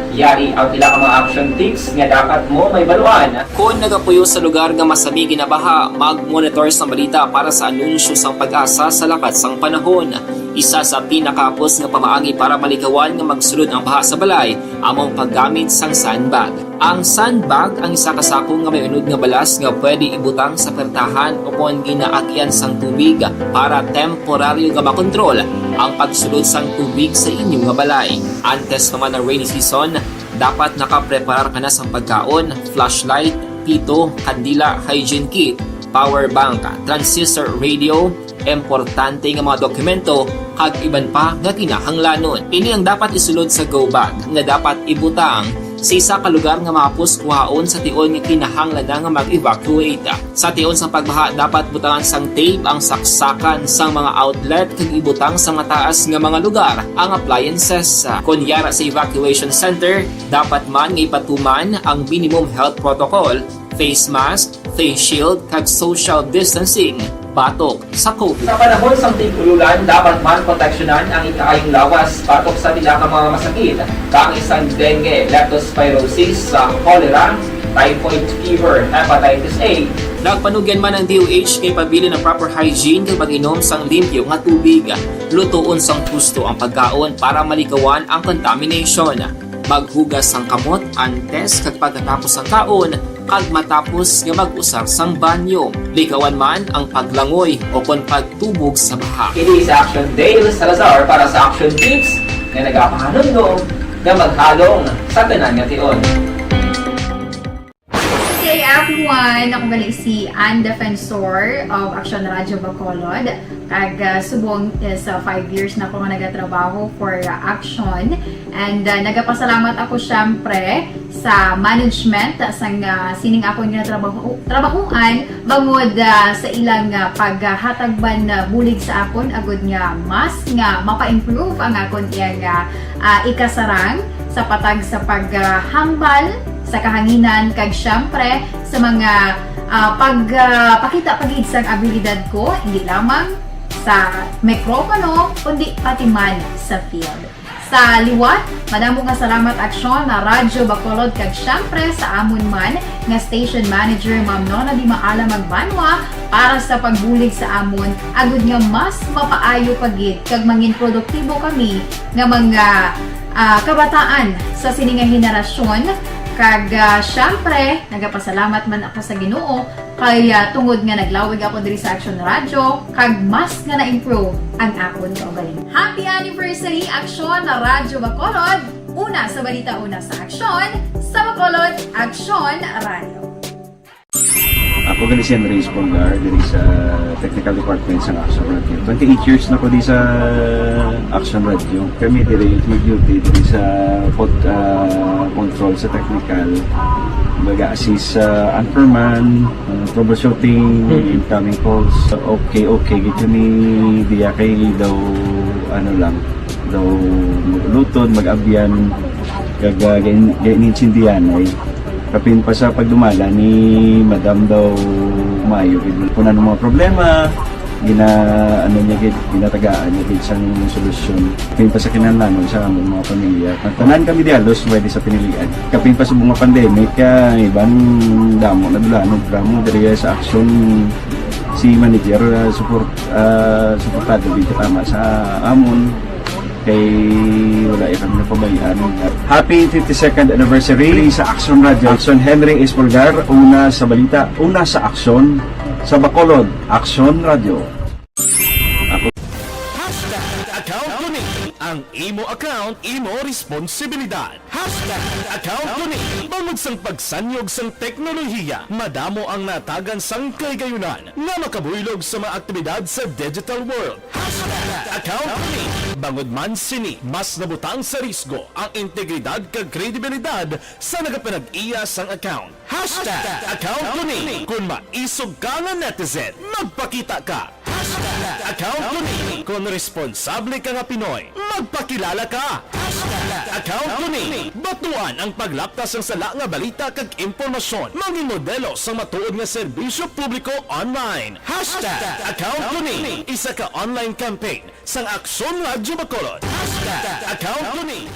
Yari ang pila ka mga action tips nga dapat mo may baluan. Kung nagapuyo sa lugar nga masabi ginabaha, mag-monitor sa balita para sa anunsyo sang pag-asa sa lakat sang panahon. Isa sa pinakapos nga pamaagi para malikawan nga magsulod ang baha sa balay, among paggamit sang sandbag. Ang sandbag ang isa ka sako nga may unod nga balas nga pwede ibutang sa pertahan o kung ginaagyan sang tubig para temporaryo nga makontrol ang pagsulod sang tubig sa inyong nga balay. Antes naman ng rainy season, dapat nakapreparar ka na sa pagkaon, flashlight, pito, kandila, hygiene kit, power bank, transistor radio, importante nga mga dokumento kag iban pa nga kinahanglanon. Ini ang dapat isulod sa go bag nga dapat ibutang sa isa ka lugar nga mapus kuhaon sa tion nga kinahanglan nga mag-evacuate. Sa tion sa pagbaha dapat butangan sang tape ang saksakan sang mga outlet kag ibutang sa mataas nga mga lugar ang appliances. Kunyara sa evacuation center, dapat man nga ipatuman ang minimum health protocol, face mask, face shield kag social distancing. Batok sa COVID. Sa panahon sa tig-ululan, dapat man proteksyonan ang ikaayong lawas batok sa pila ka mga masakit. Kang isang dengue, leptospirosis, cholera, typhoid fever, hepatitis A. Nagpanugyan man ang DOH kay pabili ng proper hygiene kay pag-inom sang limpyo nga tubig. Lutuon sang gusto ang pagkaon para malikawan ang contamination. Maghugas sang kamot antes kag pagkatapos ang kaon kag matapos nga mag-usar sang banyo. Likawan man ang paglangoy o kon pagtubog sa baha. Kini sa Action Dale Salazar para sa Action Tips nga nagapahanundong nga maghalong sa tanan nga tion. Hey everyone! Ako gali si Ann Defensor of Action Radio Bacolod. Kag subong sa 5 years na ako nga nagatrabaho for Action. And nagapasalamat ako syempre sa management sang sining ako nga trabahuan bangod sa ilang paghatagban bulig sa akon agud nga mas nga mapa-improve ang akon nga ikasarang sa patag sa paghambal sa kahanginan kag syempre sa mga pakita pagid sang abilidad ko hindi lamang sa mikropono kundi pati man sa field. Sa liwat, madamo nga salamat Aksyon na Radyo Bacolod kag syempre sa amon man nga station manager Ma'am Nona Di Maala Magbanwa para sa pagbulig sa amon agud nga mas mapaayo pagid kag mangin produktibo kami nga mga kabataan sa sining nga henerasyon. Kag syempre, nagapasalamat man ako sa Ginoo kay tungod nga naglawig ako diri sa Action Radio kag mas nga na-improve ang akon kaugalingon. Happy anniversary Action na Radyo Bacolod! Una sa balita, una sa Action, sa Bacolod, Action Radio. Ako gali si Andres Polgar diri sa Technical Department sa Action Radio. 28 years na ko di sa Action Radio. Kami diri mag-duty diri sa control sa technical. Mag-assist sa anchorman, troubleshooting, incoming calls. Okay, gito ni diya kay daw daw maglutod, mag-abyan, ganinsindihan ay kapin pa sa pagdumala ni Madam daw Mayo punan ng mga problema ginatagaan niya isang solusyon kapin pa sa kinahanglan sa among mga pamilya tanan kami dialos pwede sa pinilian kapin pa sa mga pandemic ibang damo na dulanog dramo diri sa Action si manager suportado dito tama sa amon kay wala kami napabayaan. Happy 52nd anniversary sa Action Radio. Action Henry Espolgar, una sa balita, una sa Action, sa Bacolod, Action Radio. Account ko ni ang imo account, imo responsibilidad. Account ko ni bangod sang pagsanyog sang teknolohiya, madamo ang natagan sang kaygayunan nga makabuylog sa mga aktibidad sa digital world. Account ko ni bangod man sini mas nabutang sa risgo ang integridad kag kredibilidad sa nagapanag-iya sang account. #account ko ni. Kung maisog ka nga netizen, magpakita ka. #account ko ni. Kung responsable ka nga Pinoy, magpakilala ka. #account ko ni. Batuan ang paglaptas ng sala nga balita kag impormasyon. Mangin modelo sa matuod nga serbisyo publiko online. #account ko ni. Isa ka online campaign sang Aksyon Radyo Bacolod. #account ko ni.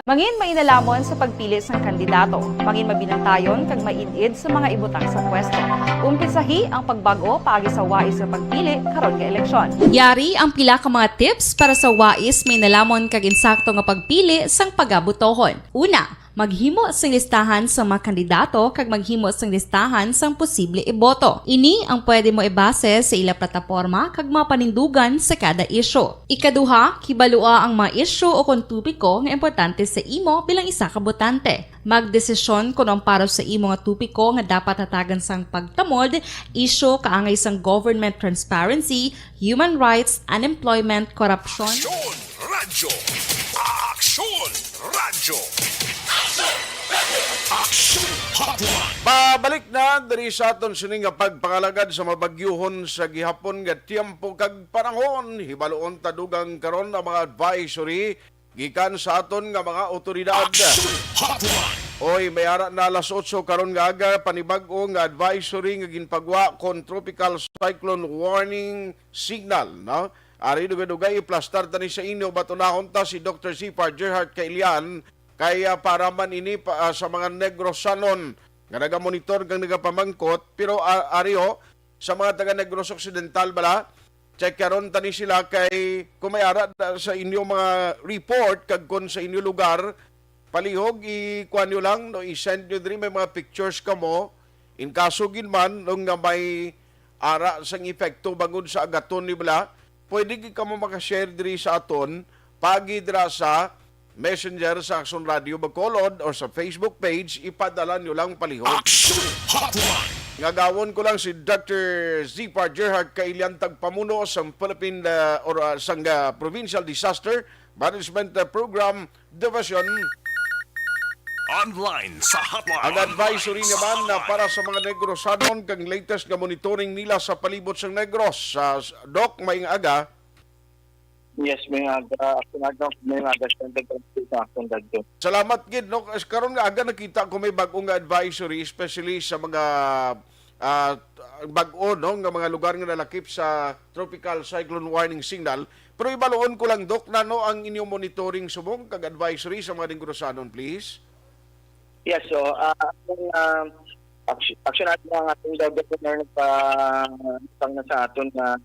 Mangin mainalamon sa pagpili ng kandidato, mangin mabinantayon kag mainid sa mga ibutang sa pwesto. Umpisahi ang pagbago paagi sa wais sa pagpili karon nga eleksyon. Yari ang pila ka mga tips para sa wais may nalamon kag insakto nga pagpili sang pagabutohon. Una, maghimo sang listahan sa mga kandidato kag maghimo sang listahan sang posible iboto. Ini ang pwede mo ibase sa ila plataporma kag mga panindugan sa kada isyu. Ikaduha, kibalua ang mga isyu o kontupiko nga importante sa imo bilang isa ka botante. Magdesisyon kung ang para sa imo nga tupiko nga dapat hatagan sang pagtamod, isyu kaangay sang government transparency, human rights, unemployment, corruption. Aksyon Radyo! Aksyon Radyo! Aksyon Hotline! Babalik na diri sa aton sini nga pagpangalagad sa mabagyuhon sa gihapon nga tiempo kag panahon. Hibaloon tadugang karon ang mga advisory gikan sa aton nga mga otoridad. Aksyon Hotline! Oy, may ara na alas 8 karon nga aga panibag-o nga advisory nga ginpagwa kon tropical cyclone warning signal, no? Ari dugay-dugay iplastar tani sa inyo batunahon ta si Dr. Zipar Gerhard Kailian kaya para man ini sa mga Negros Sanon nga naga-monitor kang nagapamangkot pero ariyo sa mga taga Negros Occidental bala check karon tani sila kay kung may ara sa inyo mga report kag kon sa inyo lugar palihog ikuan nyo lang no i-send nyo diri may mga pictures kamo in kaso gin man nung nga may ara sang epekto bangod sa agaton ni bala pwede gid kamo maka-share diri sa aton pagi dira sa Messenger sa Aksyon Radio Bacolod o sa Facebook page, ipadala nyo lang palihog. Aksyon Hotline! Ngagawon ko lang si Dr. Zipar Gerhard Kailian tagpamuno sa Philippine sang Provincial Disaster Management Program Division. Online sa hotline. Ang advisory naman na para sa mga Negros Sanon kang latest nga monitoring nila sa palibot sa Negros. Doc, may aga. Yes, may aga Salamat gid no karon nga aga nakita ko may bag-o nga advisory especially sa mga bag-o no nga mga lugar nga nalakip sa tropical cyclone warning signal. Pero ibaloon ko lang Doc nano ang inyong monitoring subong kag advisory sa mga Negrosanon please. Yes, so action natin ang ating governor na sa aton na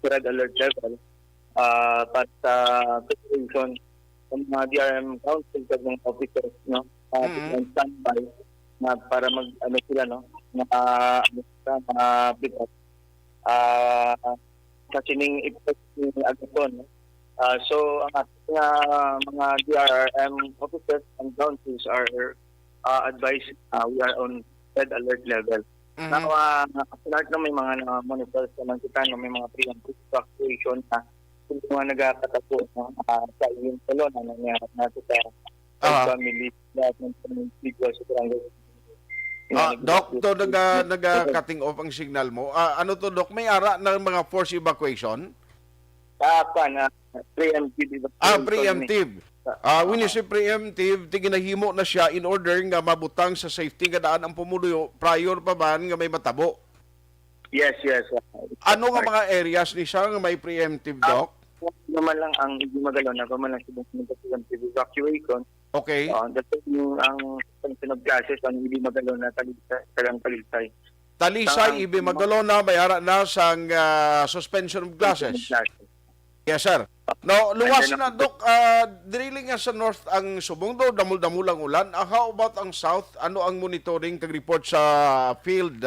red alert level. Para sa situation ng mga DRM Council at ng officers, no? Standby na para mag-ano sila, no? Pick up. Kasi ning effect ni Agaton, no? So ang ating mga DRRM officers and councils are advised we are on red alert level. Now, start na may mga monitor naman kita na may mga preemptive evacuation na kung mga nagkakatapo sa inyong salon na nangyari natin sa family lahat ng individual sa barangay. Doc, to nag-cutting off ang signal mo. Ano to, Doc? May ara ng mga force evacuation? Preemptive. Preemptive. When you say preemptive, ginahimo na siya in order nga mabutang sa safety nga daan ang pumuloy prior pa ba nga may matabo? Yes. Ano nga mga areas ni siya nga may preemptive, Doc? Naman lang ang hindi magalaw na naman lang sa preemptive evacuation. Okay. Ang sunod classes ang hindi magalaw na talisay. Talisay, ibi magalaw na, may ara na sang suspension of classes. Yes, sir. No, luwas na, Doc. Dili nga sa north ang subong do, damul-damul ang ulan. How about ang south? Ano ang monitoring kag report sa field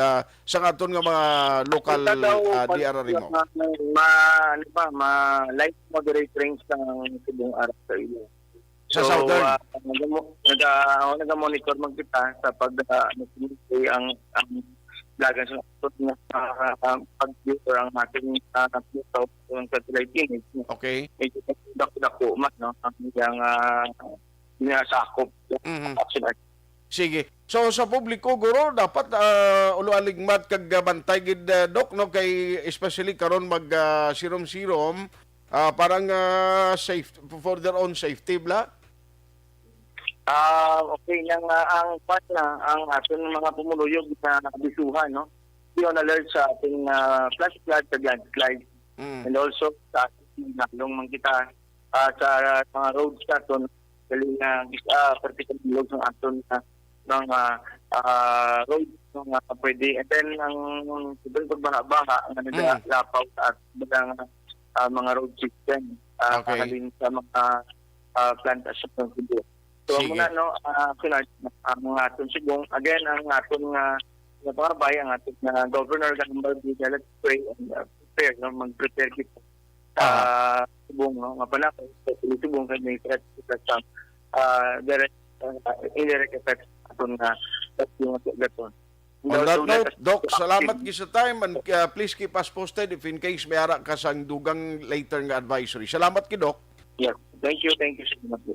sa aton nga mga local DRRM mo? Light moderate range ng subong araw sa iyo. Sa southern? Nag-monitor man kita sa ang lagan sa pag-view ang ating satellite image. Okay. Medyo dako man, no? Ang yung sinasakop. Sige. So sa publiko, guro, dapat ulualigmat kag bantay gid, Doc, no? Kay especially karon mag sirom-sirom, parang safe, for their own safety, bla? Okay lang ang ang ating mga pumuluyog na nakabisuhan, no? Yun alert sa ating flash flood, landslide. And also sa ating halong man kita sa mga roads natin, galing particular ng aton ng roads ng pwede. And then ang sobrang pagbaha-baha ang naglapaw sa ating mga road system. Kalin sa mga plantasyon ng kubo. So, muna, no, ang aton sigong, again, ang aton napakabay, ang aton governor, number let's pray and prepare, no, mag-prepare kita. Subong, no, nga pala, subong kayo may threat sa direct, indirect effects aton yung gaton. On that note, Doc, salamat sa time and please keep us posted if in case may ara ka sang dugang later nga advisory. Salamat ki, Doc. Yeah, thank you so much.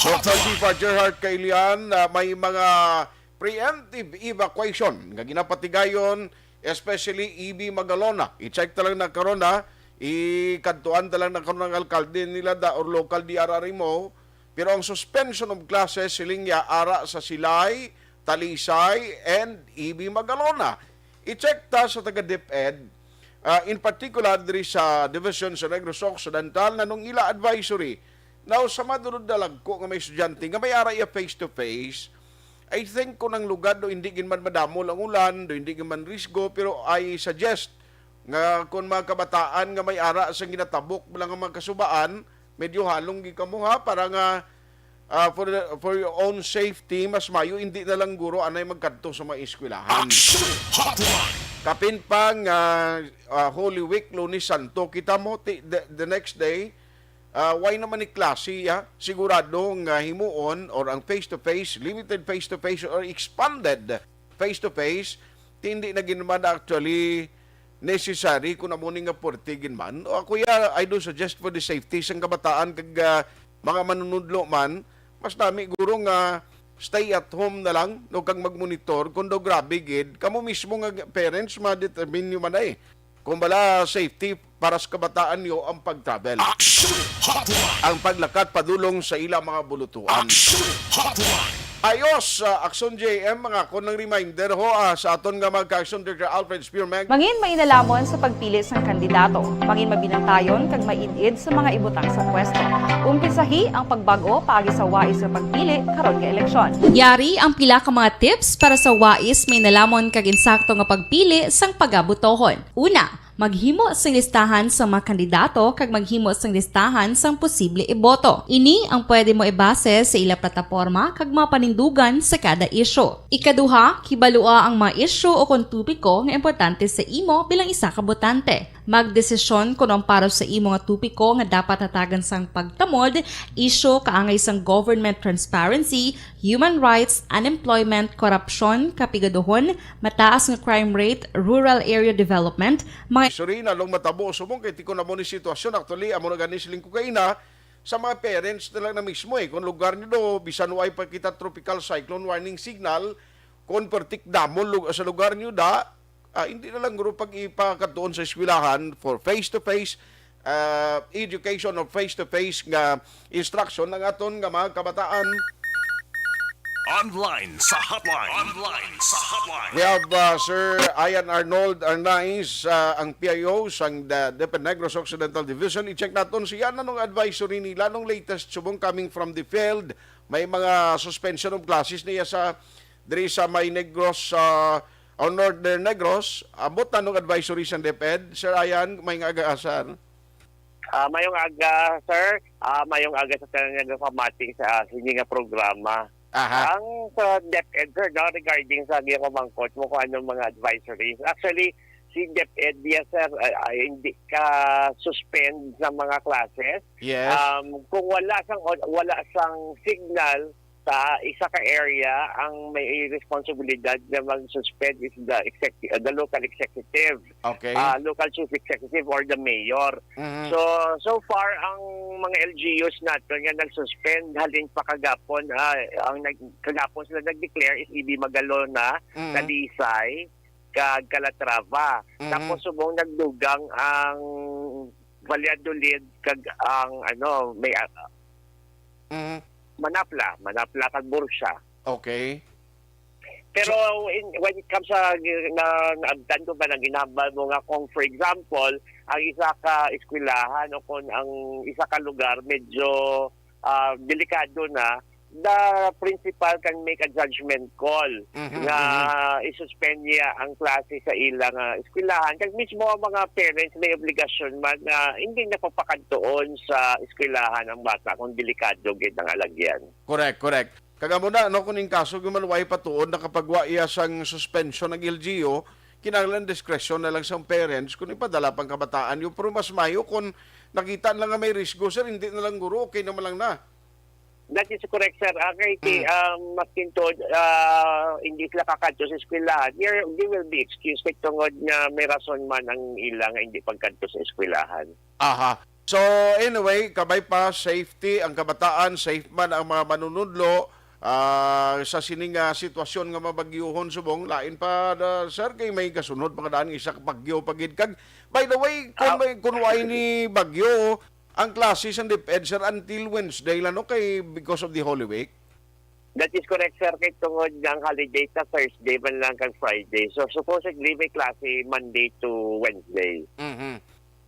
Dr. Chief Gerhard Kailian, may mga preemptive evacuation nga ginapatigayon, especially EB Magalona. I-check talang na karon na, ikadtuan talang na karon ng alkalde nila or local DRRM mo, pero ang suspension of classes silingya ara sa Silay, Talisay, and EB Magalona. I-check ta sa taga DepEd, in particular diri sa Division sa Negros Occidental na nung ila advisory. Now, sa madunod dalag ko nga may estudyante nga may araya face-to-face, I think kung ang lugar do hindi man madamol ang ulan, do hindi man risgo, pero I suggest nga kung mga kabataan nga may ara sa ginatabok lang ang mga kasubaan, medyo halong gikamuha para nga for your own safety, mas mayo, hindi na lang guro anay magkadto sa mga eskwelahan. Kapin pang Holy Week, Lunes Santo, kita mo the next day, why naman ni klase, siguradong himuon or ang face-to-face, limited face-to-face or expanded face-to-face, hindi na ginaman actually necessary kung namuning nga portigin man. O kuya, I do suggest for the safety sang kabataan kag mga manunudlo man, mas nami guro nga stay at home na lang, no kag magmonitor, kung do grabe gid, kamo mismo nga parents ma-determine nyo man kung bala safety para sa kabataan nyo ang pag-travel. Ang paglakat padulong sa ilang mga bulutuan. Ayos, Action JM, mga kunang reminder sa aton nga magka-Action Dr. Alfred Spearman. Mangin mainalamon sa pagpili sa kandidato. Mangin mabinantayon kag maidid sa mga ibutang sa pwesto. Umpisahi ang pagbago paagi sa wais sa pagpili karon nga eleksyon. Yari ang pila ka mga tips para sa wais may nalamon kag insakto nga pagpili sang pagabutohon. Una, Maghimo sang listahan sa mga kandidato kag maghimo sang listahan sang posible iboto. Ini ang pwede mo ibase sa ila plataporma kag mga panindugan sa kada isyu. Ikaduha, kibalua ang mga isyu o kung tupiko nga importante sa imo bilang isa ka botante. Magdesisyon kung ang para sa imo nga tupiko nga dapat hatagan sang pagtamod, isyu kaangay sang government transparency, human rights, unemployment, korupsyon, kapigaduhon, mataas nga crime rate, rural area development, mga Sorry na long matabo sumong kay tiko na mo ni sitwasyon actually amo na gani siling ko kaina sa mga parents na lang na mismo kung lugar niyo do bisan way pa kita tropical cyclone warning signal kung pertik damon sa lugar niyo da hindi na lang guro pag ipakatuon sa eskwelahan for face to face education or face to face nga instruction ng aton nga mga kabataan. Online sa hotline. Online sa hotline. We have Sir Ian Arnold Arnaiz, ang PIO sang DepEd Negros Occidental Division. I-check natin siya anong advisory nila, anong latest subong coming from the field. May mga suspension of classes niya sa diri sa May Negros o Northern Negros. Abot anong advisory sa DepEd. Sir Ian, may nga agaasan. Mayong aga, sir. Mayong aga sa tanang pamating sa hininga programa. Ang sa DepEd, sir, regarding sa giyamangkot mo kung anong mga advisories. Actually, si DepEd, yes, sir, hindi ka suspend sa mga classes. Yes. Kung wala sang signal sa isa ka area, ang may responsibilidad na mag-suspend is the local executive. Okay. Local chief executive or the mayor. So far, ang mga LGUs natin nga nag-suspend halin pa kagapon, kagapon sila nag-declare is Ibi Magalona, Talisay, kag Calatrava. Tapos subong nagdugang ang Valladolid kag ang may Manapla kag Bursa. Okay. Pero when it comes sa naabdan ko ba nang ginambal mo nga kung for example, ang isa ka eskwelahan o kung ang isa ka lugar medyo delikado na, the principal can make a judgment call na isuspend niya ang klase sa ilang eskwelahan. Kasi mismo ang mga parents may obligasyon man na hindi napapakantoon sa eskwelahan ang bata kung delikado gid ang alagyan. Correct. Kagamo na kuning kaso gumanway patuod na kapag wa iya sang suspension ng LGU, kinahanglan discretion na lang sa parents kung ipadala pang kabataan yung pero mas mayo kung nakita lang nga may risgo sir, hindi na lang guro, okay naman lang na. That is correct, sir. Maskin to, hindi sila kakadto sa eskwelahan, they will be excused kay tungod na may rason man ang ilang hindi pagkadto sa eskwelahan. So anyway, kabay pa safety ang kabataan, safe man ang mga manunudlo sa sining sitwasyon nga mabagyuhon subong lain pa sir kay may kasunod pagdaan isa ka bagyo pagid kag by the way kung may kunway ni bagyo ang classes ang DepEd sir until Wednesday lang kay because of the Holy Week. That is correct, sir. Kay tungod ng holiday sa Thursday man lang kag Friday. So supposedly may klase Monday to Wednesday.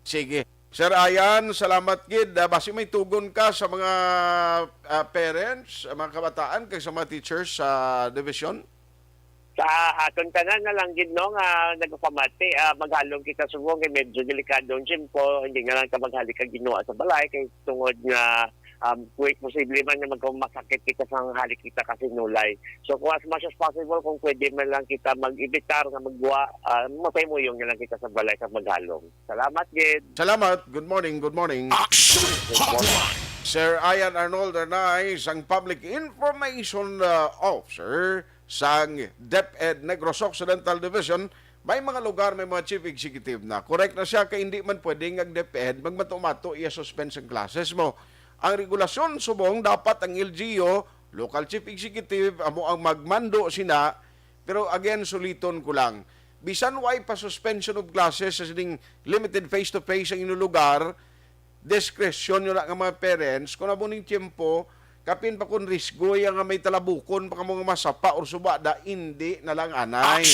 Sige. Sir Ayan, salamat gid. Basi may tugon ka sa mga parents, mga kabataan, kay sa mga teachers sa division? Sa aton tanan na lang gid no nga nagpamati maghalong kita subong kay medyo delikado ang po hindi nga lang ka maghalik ka Ginoo sa balay kay tungod nga quick posible man na magmasakit kita sa halik kita kasi nulay. So kung as much as possible kung pwede man lang kita mag-ibitar nga magwa mapaymoyong na lang kita sa balay sa maghalong. Salamat gid. Salamat. Good morning. Action Hotline. Sir Ian Arnold Arnaiz, ang Public Information Officer sang DepEd Negros Occidental Division. May mga lugar may mga chief executive na. Correct na siya kay hindi man pwedeng ang DepEd magmatumato i-suspend ang classes mo. Ang regulasyon subong dapat ang LGU, local chief executive, amo ang magmando sina. Pero again, suliton ko lang. Bisan why pa suspension of classes sa sining limited face-to-face ang inyong lugar, discretion nyo lang ang mga parents, kung nabuning tiyempo, kapin pa kung risgo yung may talabukon, pa mga masapa or subada, hindi na lang anay.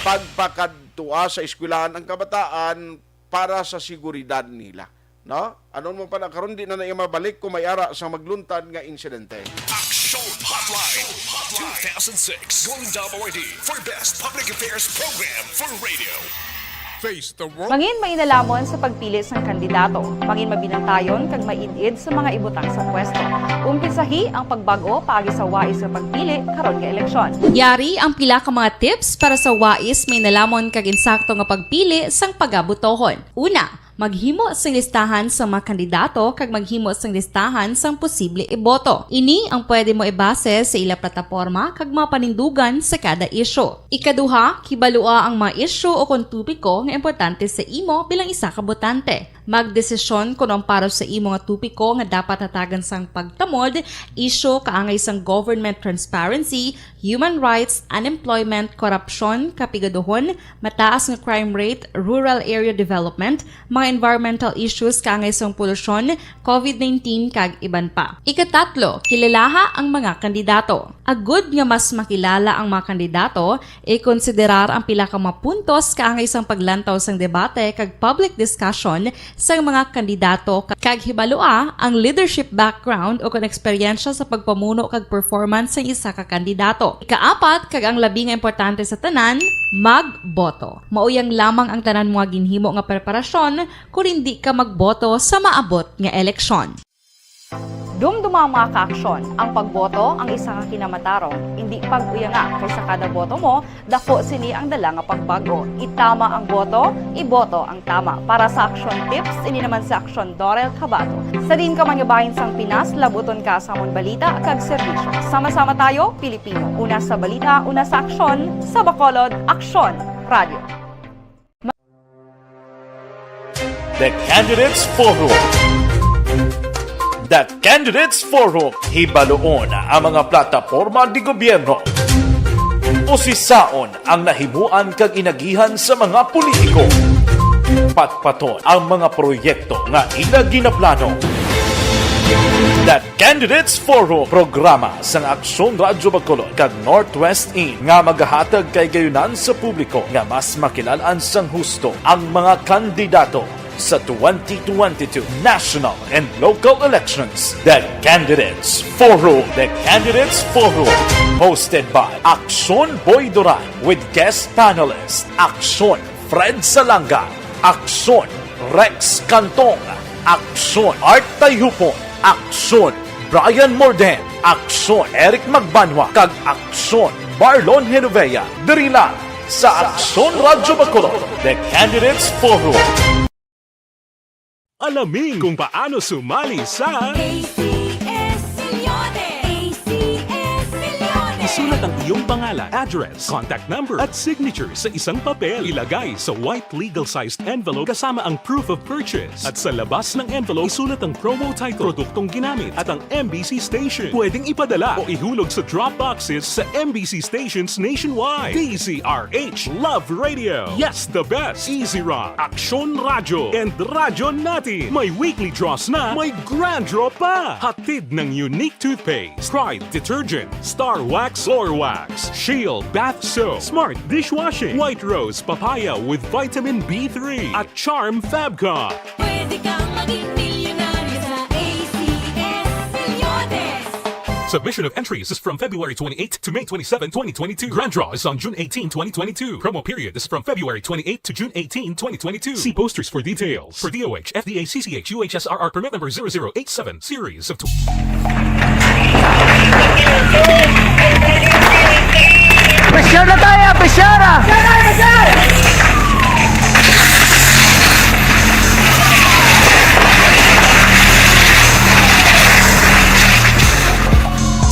Pagpakadtua sa eskwelahan ang kabataan para sa seguridad nila. No? Anon mo pa na karon di na mabalik kung may ara sa magluntad nga insidente. Action Hotline 2006 Golden WID for Best Public Affairs Program for Radio. face the world. Mangin mainalamon sa pagpili ng kandidato, mangin mabinantayon kag maidid sa mga ibutang sa pwesto. Umpisahi ang pagbago paagi sa wais sa pagpili karon nga eleksyon. Yari ang pila ka mga tips para sa wais may nalamon kag insakto nga pagpili sang pagabutohon. Una, maghimo sang listahan sa mga kandidato kag maghimo sang listahan sang posible iboto. Ini ang pwede mo ibase sa ila plataporma kag mga panindugan sa kada isyu. Ikaduha, kibalua ang mga isyu o kung tupiko nga importante sa imo bilang isa ka botante. Magdesisyon kung ang para sa imo nga tupiko nga dapat hatagan sang pagtamod, isyu kaangay sang government transparency, human rights, unemployment, korupsyon, kapigaduhon, mataas nga crime rate, rural area development, mga environmental issues kaangay sang polusyon, COVID-19 kag iban pa. Ikatatlo, kilalaha ang mga kandidato. Agud nga mas makilala ang mga kandidato, i-konsiderar ang pila ka mga puntos kaangay sang paglantaw sang debate kag public discussion sa mga kandidato kag hibalua ang leadership background o kung eksperyensya sa pagpamuno kag performance sa isa ka kandidato. Ikaapat, kag ang labi nga importante sa tanan, magboto. Mauyang lamang ang tanan mga ginhimo nga preparasyon kung hindi ka magboto sa maabot nga eleksyon. Dumduma ang mga kaaksyon, ang pagboto ang isa ka kinamatarong, hindi pag-uyanga kaysa kada boto mo, dako sini ang dala nga pagbago. Itama ang boto, iboto ang tama. Para sa action tips, ini naman sa action Dorel Cabato. Sa din ka manyabahin sang Pinas, labuton ka sa amon balita kag serbisyo. Sama-sama tayo, Pilipino. Una sa balita, una sa aksyon, sa Bacolod, Aksyon Radio. The Candidates Forum. The Candidates Forum, hibaluon ang mga plataporma di gobyerno. Usisaon ang nahimuan kag inagihan sa mga politiko. Patpaton ang mga proyekto nga ila ginaplano. The Candidates Forum, programa sang Aksyon Radyo Bacolod kag Northwest In nga magahatag kay gayunan sa publiko nga mas makilalaan sang husto ang mga kandidato sa 2022 national and local elections. The Candidates Forum. The Candidates Forum. Hosted by Aksyon Boy Duran with guest panelists Aksyon Fred Salanga, Aksyon Rex Cantong, Aksyon Art Tayhupon, Aksyon Brian Morden, Aksyon Eric Magbanwa, kag Aksyon Barlon Genovea. Diri lang sa Aksyon Radyo Bacolod. The Candidates Forum. Alamin kung paano sumali sa ACS Milyones! ACS Milyones! Isulat ang iyong pangalan, address, contact number at signature sa isang papel. Ilagay sa white legal-sized envelope kasama ang proof of purchase. At sa labas ng envelope, isulat ang promo title, produktong ginamit at ang MBC station. Pwedeng ipadala o ihulog sa drop boxes sa MBC stations nationwide. DZRH Love Radio. Yes, the best. Easy Rock, Aksyon Radyo, and Radyo Natin. May weekly draws na, may grand draw pa. Hatid ng unique toothpaste, Pride Detergent, Star Wax Floor Wax, Shield Bath Soap, Smart Dishwashing, White Rose Papaya with Vitamin B3, at Charm Fabcon. Pwede kang maging milyonaryo sa ACS Milyones! Submission of entries is from February 28 to May 27, 2022. Grand draw is on June 18, 2022. Promo period is from February 28 to June 18, 2022. See posters for details. For DOH, FDA, CCH, UHSRR permit number 0087, series of... Pressure na tayo! Pressure!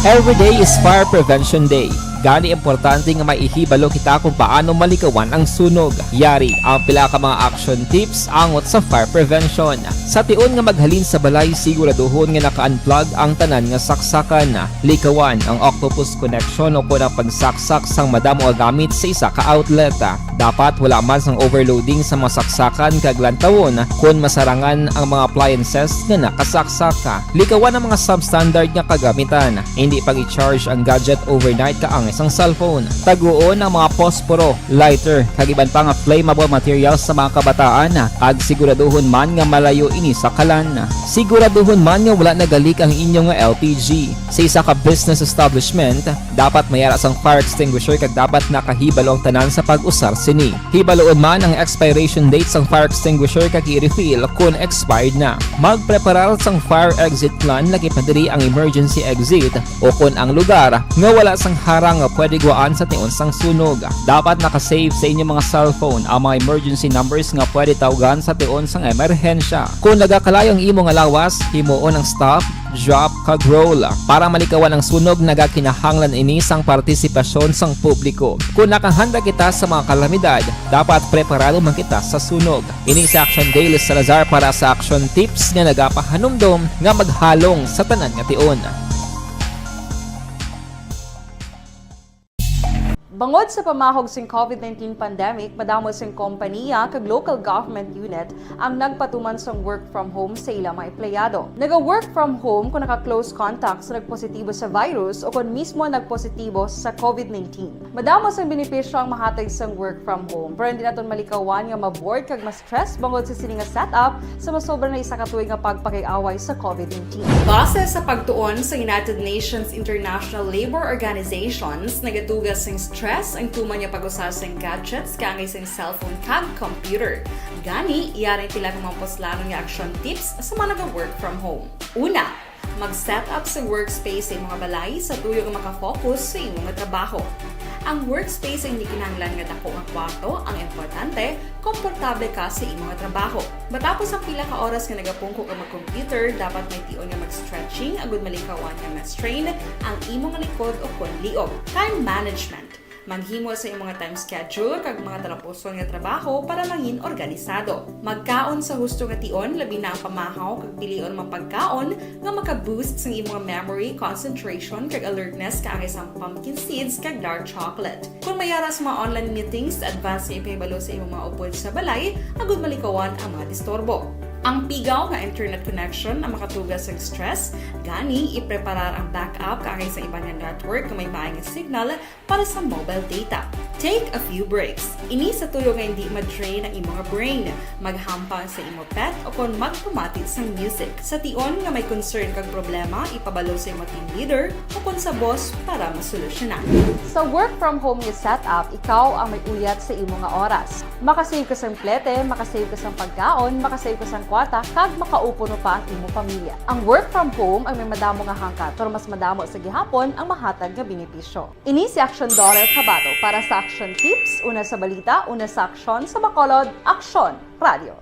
Every day is Fire Prevention Day. Gani importante nga maihibalo kita kung paano malikawan ang sunog. Yari ang pila ka mga action tips angot sa fire prevention. Sa tion nga maghalin sa balay, siguraduhon nga naka-unplug ang tanan nga saksakan. Likawan ang octopus connection o kung ang pagsaksak sang madamo gamit sa isa ka outlet. Dapat wala man sang overloading sa mga saksakan kag lantawon kung masarangan ang mga appliances nga nakasaksaka. Likawan ang mga substandard nga kagamitan. Hindi pag i-charge ang gadget overnight kaangay isang cellphone. Taguon ang mga posporo, lighter, kag iban pa nga flammable materials sa mga kabataan ag siguraduhon man nga malayo ini sa kalan. Siguraduhon man nga wala nagalik ang inyong nga LPG. Sa isa ka business establishment, dapat mayara sang fire extinguisher kag dapat nakahibalo ang tanan sa pag-usar sini. Hibaloon man ang expiration date sang fire extinguisher kag i-refill kung expired na. Magpreparar sang fire exit plan lagi padiri ang emergency exit o kung ang lugar nga wala sang harang nga pwede guaan sa tiun sang sunog. Dapat nakasave sa inyong mga cellphone ang mga emergency numbers nga pwede tawagan sa tiun sang emerhensya. Kung nagakalayo ang imo nga lawas, himuon ang stop, drop kag roll para malikawan ang sunog nagakinahanglan ini sang partisipasyon sang publiko. Kung nakahanda kita sa mga kalamidad, dapat preparado man kita sa sunog. Ini sa Action Daily Salazar para sa action tips nga nagapahanumdom nga maghalong sa tanan nga tion. Bangod sa pamahog sing COVID-19 pandemic, madamo sing kompanya kag local government unit ang nagpatuman sang work from home sa ilang mga empleyado. Naga-work from home kung naka-close contact sa nagpositibo sa virus o kung mismo nagpositibo sa COVID-19. Madamo sang benepisyo ang mahatag sang work from home, pero hindi naton malikawan nga maboard kag ma-stress bangod sa sini nga setup sa masobra na isa ka tuig nga pagpakiaway sa COVID-19. Base sa pagtuon sa United Nations International Labour Organizations, nagatugas sing stress ang tuman niya pag-usar sa gadgets kangay sa cellphone kag computer. Gani, iyari tila ng mga poslano nga action tips sa mga nag-work from home. Una, mag-set up sa workspace sa imong balay sa tuyo nga makafocus sa imong trabaho. Ang workspace ay hindi kinahanglan nga dako nga kwarto, ang importante, komportable ka sa imong trabaho. Matapos ang pila ka oras nga nagapungko ka mag-computer, dapat may tion nga mag-stretching agud malikawan nga ma-strain ang imong likod o kon liog. Time management. Maghimo sa imong time schedule kag mga talapuson nga trabaho para mangin organisado. Magkaon sa husto nga tion, labi na ang pamahaw kag pilion mga pagkaon nga maka-boost sa imong memory, concentration kag alertness kaagay sa pumpkin seeds kag dark chocolate. Kung mayara sa mga online meetings, advance nga ipahibalo sa imong mga upod sa balay, agud malikawan ang mga disturbo. Ang pigaw nga internet connection ang makatugas sa stress, gani ipreparar ang backup kaagay sa ibang network na may maayong signal para sa mobile data. Take a few breaks. Ini sa tuyo nga hindi ma-drain ang imong brain, maghampa sa imong pet o kung magpumatit sa music. Sa tion nga may concern kag problema, ipabalo sa imong team leader o kung sa boss para masolusyonan. Sa work from home nga setup, ikaw ang may uyat sa imong nga oras. Makasave ka sa plete, makasave ka sa pagkaon, makasave ka sa kwarta, kag makaupo no pa ang imong pamilya. Ang work from home ay may madamo nga hangkat, pero mas madamo sa gihapon ang mahatag nga benepisyo. Ini si Action Dorel Cabato para sa Action Tips, una sa balita, una sa aksyon sa Bacolod, Aksyon Radio.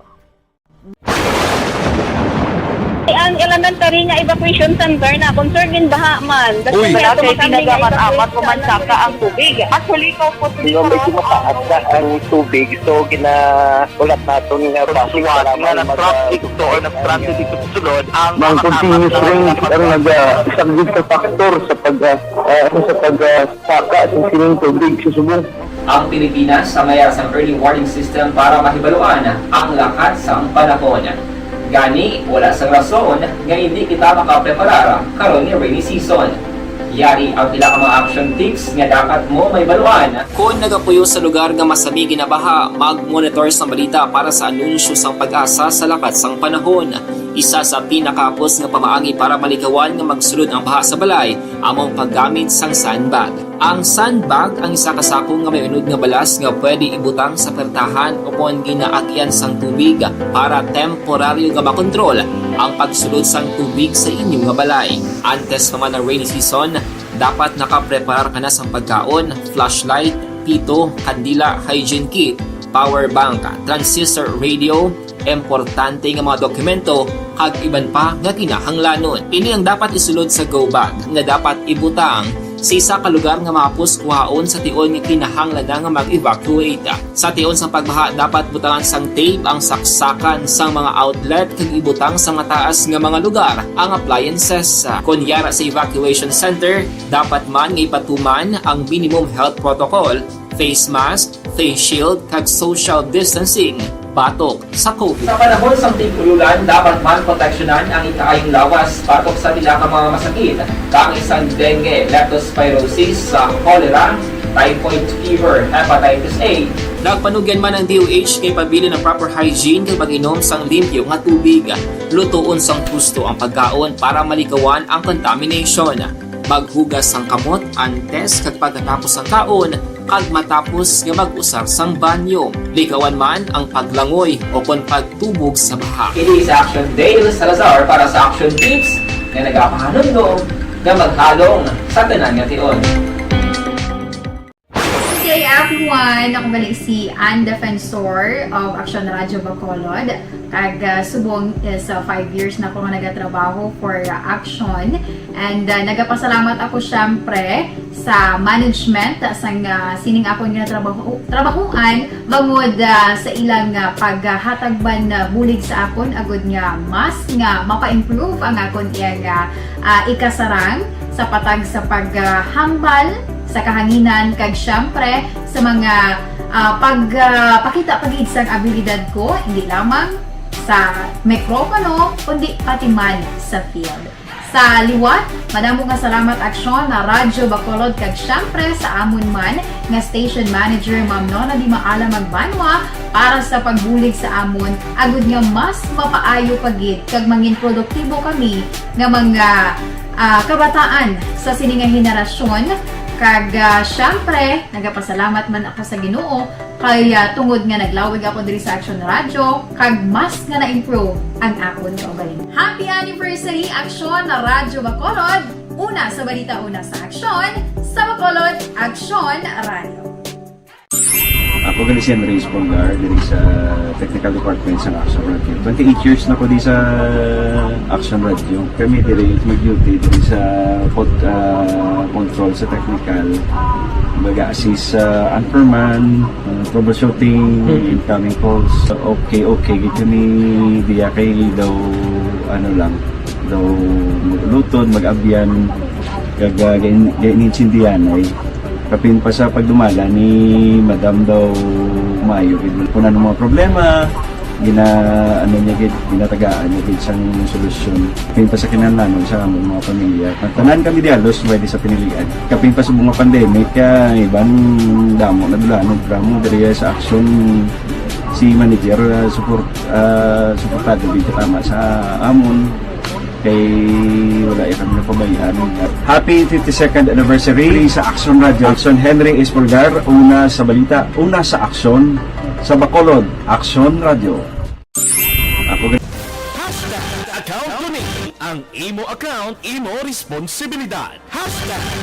Ang elementary nga evacuation center na concern din baha man. Uy, kasi pinagamat-amat kumansaka ang tubig. Actually, ikaw po Medyo mataas na ang tubig. So, ulat natin nga pasuwag nga ng traffic to or nag-traffic dito sa sulod. Ang continuous rain ang isang good factor sa pagsaka at sining tubig sa subong. Ang Pilipinas sa mayroon sa early warning system para mahibaluan ang lakas sa panahon. Gani, wala sa rason nga hindi kita makapreparar karon ni rainy season. Yari ang pila ka mga action tips nga dapat mo may baluan. Kung nagapuyo sa lugar nga masabi ginabaha, mag-monitor sa balita para sa anunsyo sang pag-asa sa lakat sang panahon. Isa sa pinakapos nga pamaagi para malikawan nga magsulod ang baha sa balay, among paggamit sang sandbag. Ang sandbag ang isa ka sako nga may unod nga balas nga pwede ibutang sa pertahan o kung ginaagyan sang tubig para temporaryo nga makontrol ang pagsulod sang tubig sa inyong nga balay. Antes naman ng rainy season, dapat nakapreparar ka na sang pagkaon, flashlight, pito, kandila, hygiene kit, power bank, transistor radio, importante nga mga dokumento kag iban pa nga kinahanglanon. Ini ang dapat isulod sa go bag nga dapat ibutang sa isa ka lugar nga mapus kuhaon sa tion nga kinahanglan nga mag-evacuate. Sa tion sa pagbaha dapat butangan sang tape ang saksakan sang mga outlet kag ibutang sa mataas nga mga lugar ang appliances. Kunyara sa evacuation center, dapat man nga ipatuman ang minimum health protocol, face mask, face shield kag social distancing. batok sa COVID. Sa panahon sa tigululan, dapat man proteksyonan ang ikaayong lawas batok sa pila ka mga masakit, kang isang dengue, leptospirosis, cholera, typhoid fever, hepatitis A. Nagpanugyan man ang DOH kay pabili ng proper hygiene kay pag-inom sang limpyo nga tubig. Lutuon sang gusto ang pagkaon para malikawan ang contamination. Maghugas sang kamot antes kag pagkatapos ang kaon kag matapos nga mag-usar sang banyo. Likawan man ang paglangoy o kon pagtubog sa baha. Kini sa Action Dale Salazar para sa Action Tips nga nagapahanundong nga maghalong sa tanan nga tion. Good day everyone! Ako balik si Ann Defensor of Action Radio Bacolod. Kag subong sa 5 years na ako nga nagatrabaho for Action. And nagapasalamat ako syempre sa management sang sining ako nga trabahuan bangod sa ilang paghatagban bulig sa akon agud nga mas nga mapa-improve ang akon iyang ikasarang sa patag sa paghambal sa kahanginan kag syempre sa mga pagpakita pagid sang abilidad ko hindi lamang sa mikropono kundi pati man sa field. Sa liwat, madamo nga salamat Aksyon na Radyo Bacolod kag syempre sa amon man nga station manager Ma'am Nona Di Maala Magbanwa para sa pagbulig sa amon agud nga mas mapaayo pagid kag mangin produktibo kami nga mga kabataan sa sining nga henerasyon. Kag syempre, nagapasalamat man ako sa Ginoo kay tungod nga naglawig ako diri sa Action Radio kag mas nga na-improve ang akon kaugalingon. Happy anniversary Action na Radyo Bacolod! Una sa balita, una sa Action, sa Bacolod, Action Radio. Ako gali si Henry Espolgar diri sa Technical Department sa Action Radio. 28 years na ko di sa Action Radio. Kami diri mag-duty diri sa control sa technical. Mag-assist sa anchorman, troubleshooting, incoming calls. Okay, gito ni diya kay daw daw lutod, mag-abyan, gainin-sindihan ay kapin pa sa pagdumala ni Madam daw Mayo kung ano mga problema ginatagaan niya isang solusyon kapin pa sa kinahanglan sa among mga pamilya tanan kami dialos pwede sa pinilian kapin pa sa mga pandemic ibang damo na dulanon drama diri sa Action si manager suportado dito tama sa amon kay wala kami na pabayaan. Happy 52nd anniversary sa Action Radio. Action Henry Espolgar, una sa balita, una sa Action, sa Bacolod, Action Radio. Ako Account ko ni ang imo account, imo responsibilidad.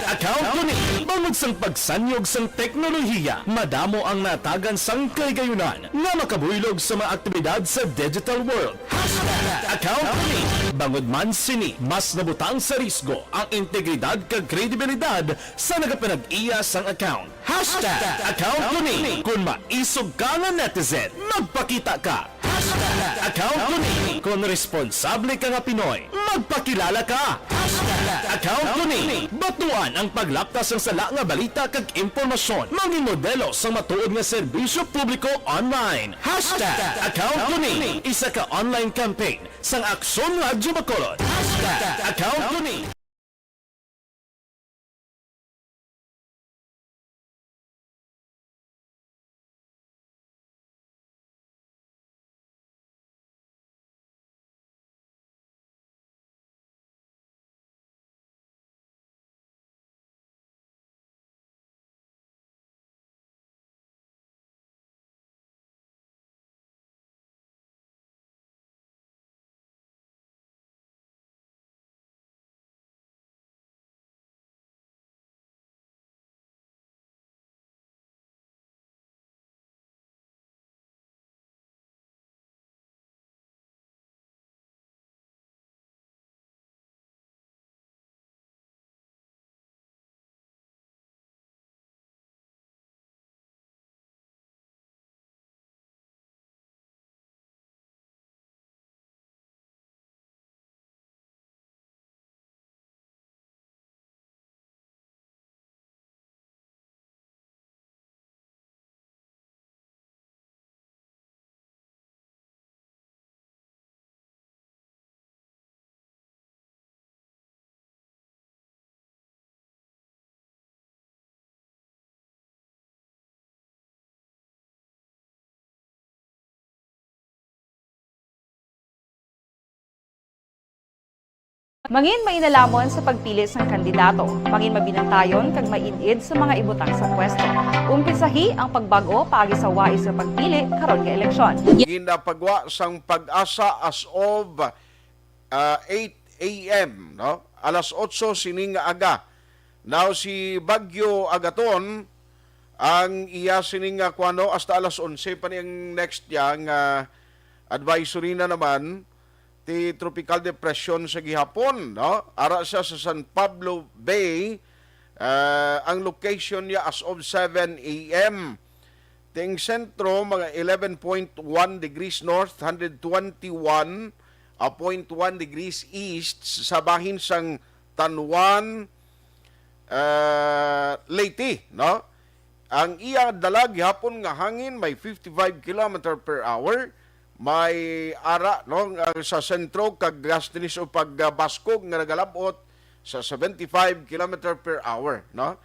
Account ko ni bangod sang pagsanyog sang teknolohiya, madamo ang natagan sang kaygayunan nga makabuylog sa mga aktibidad sa digital world. Account ko ni bangod man sini mas nabutang sa risgo ang integridad kag kredibilidad sa nagapanag-iya sang account. Account ko ni kung maisog ka nga netizen, magpakita ka. Account ko ni kung responsable ka nga Pinoy, magpakilala ka. Account ko ni batuan ang paglaptas ng sala nga balita kag impormasyon, maging modelo sa matuod nga serbisyo publiko online. Account ko ni isa ka online campaign sang Aksyon Radio Bacolod. Account ko ni Mangin mainalamon sa pagpili ng kandidato, mangin mabinantayon kag mainid sa mga ibutang sa pwesto. Umpisahi ang pagbago paagi sa wais sa pagpili karon nga eleksyon. Ginapagwa sang pag-asa as of 8 a.m. no? Alas 8 sining nga aga. Now si Bagyo Agaton ang iya sining nga kuano hasta alas 11 pa niyang next yang advisory na naman ti tropical depression sa gihapon, no? Ara siya sa San Pablo Bay. Ang location niya as of 7 a.m. Ting sentro mga 11.1 degrees north, 121.1 degrees east sa bahin sang Tanwan, Leyte, no? Ang iya dala gihapon nga hangin may 55 km per hour. May ara no sa sentro kag gastinis o pagbaskog nga nagalabot sa 75 km per hour, no?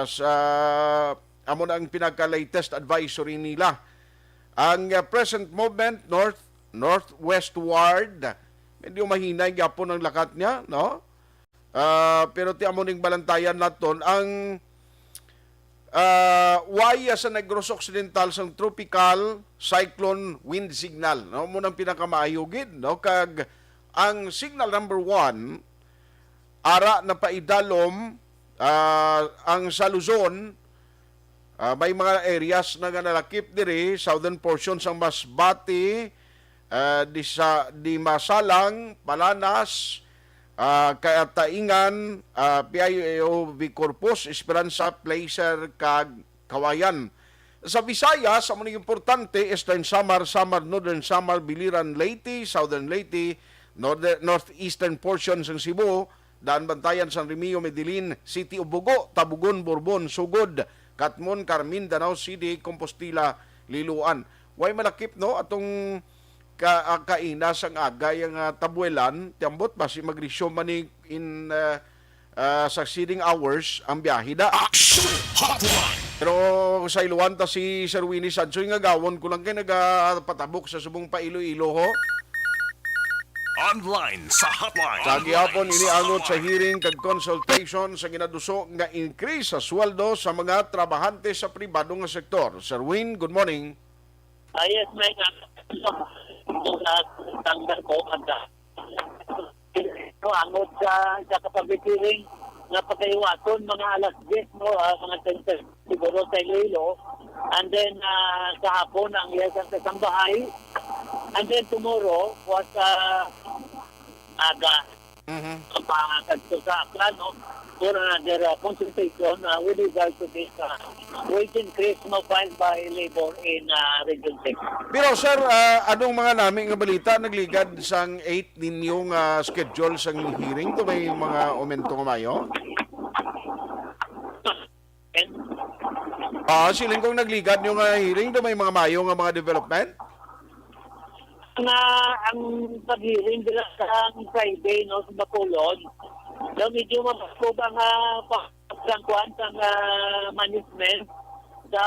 Sa amo na ang pinaka-latest advisory nila. Ang present movement northwestward, medyo mahina gyapon ang lakat niya, no? Pero ti amo ning balantayan naton ang waya sa Negros Occidental sang tropical cyclone wind signal, no? Mo nang pinakamaayogid, no? Kag ang signal number 1 ara na paidalom ang sa Luzon, may mga areas na nga nalakip diri, southern portion sang Masbate, di Masalang, Palanas, Taingan, PIO Corpus, Esperanza, Placer, kag Kawayan. Sa Visayas, ang mga importante, Eastern Samar, Northern Samar, Biliran, Leyte, Southern Leyte, northeastern portion ng Cebu, Daan Bantayan, San Remio, Medellin, City of Bugo, Tabugon, Borbon, Sugod, Katmon, Carmen, Danao City, Compostela, Liloan. Way malakip, no? Atong kaina sang aga yung tabuelan, tiambot ba si magrisyo man in succeeding hours ang biyahe da. Pero sa Iluan ta si Sir Winnie Sanchoy nga gawon ko lang kayo nagapatabok sa subong pa Iloilo ho. Online sa hotline. Sa gihapon iniangot sa hearing kag consultation sa ginaduso nga increase sa sweldo sa mga trabahante sa pribado nga sektor. Sir Win, good morning. Yes, may tanggal ko ada no angot sa kapagbipiring nga pagkaiwaton mga alas 10 no mga 10 siguro sa Iloilo, and then sa hapon ang iyasan sa Sambahay, and then tomorrow was aga kapag sa Aklan, no, for another consultation with regard to this wage increase no filed by labor in Region 6. Pero sir, anong mga namin nga balita nagligad sang 8 ninyong schedule sang hearing to may mga aumento nga mayo? Siling kong nagligad yung hearing to may mga mayo nga mga development? Ang pag-hearing nila sa Friday, no, sa Bacolod, daw medyo mabaskog ang pagkangkuhan sa management sa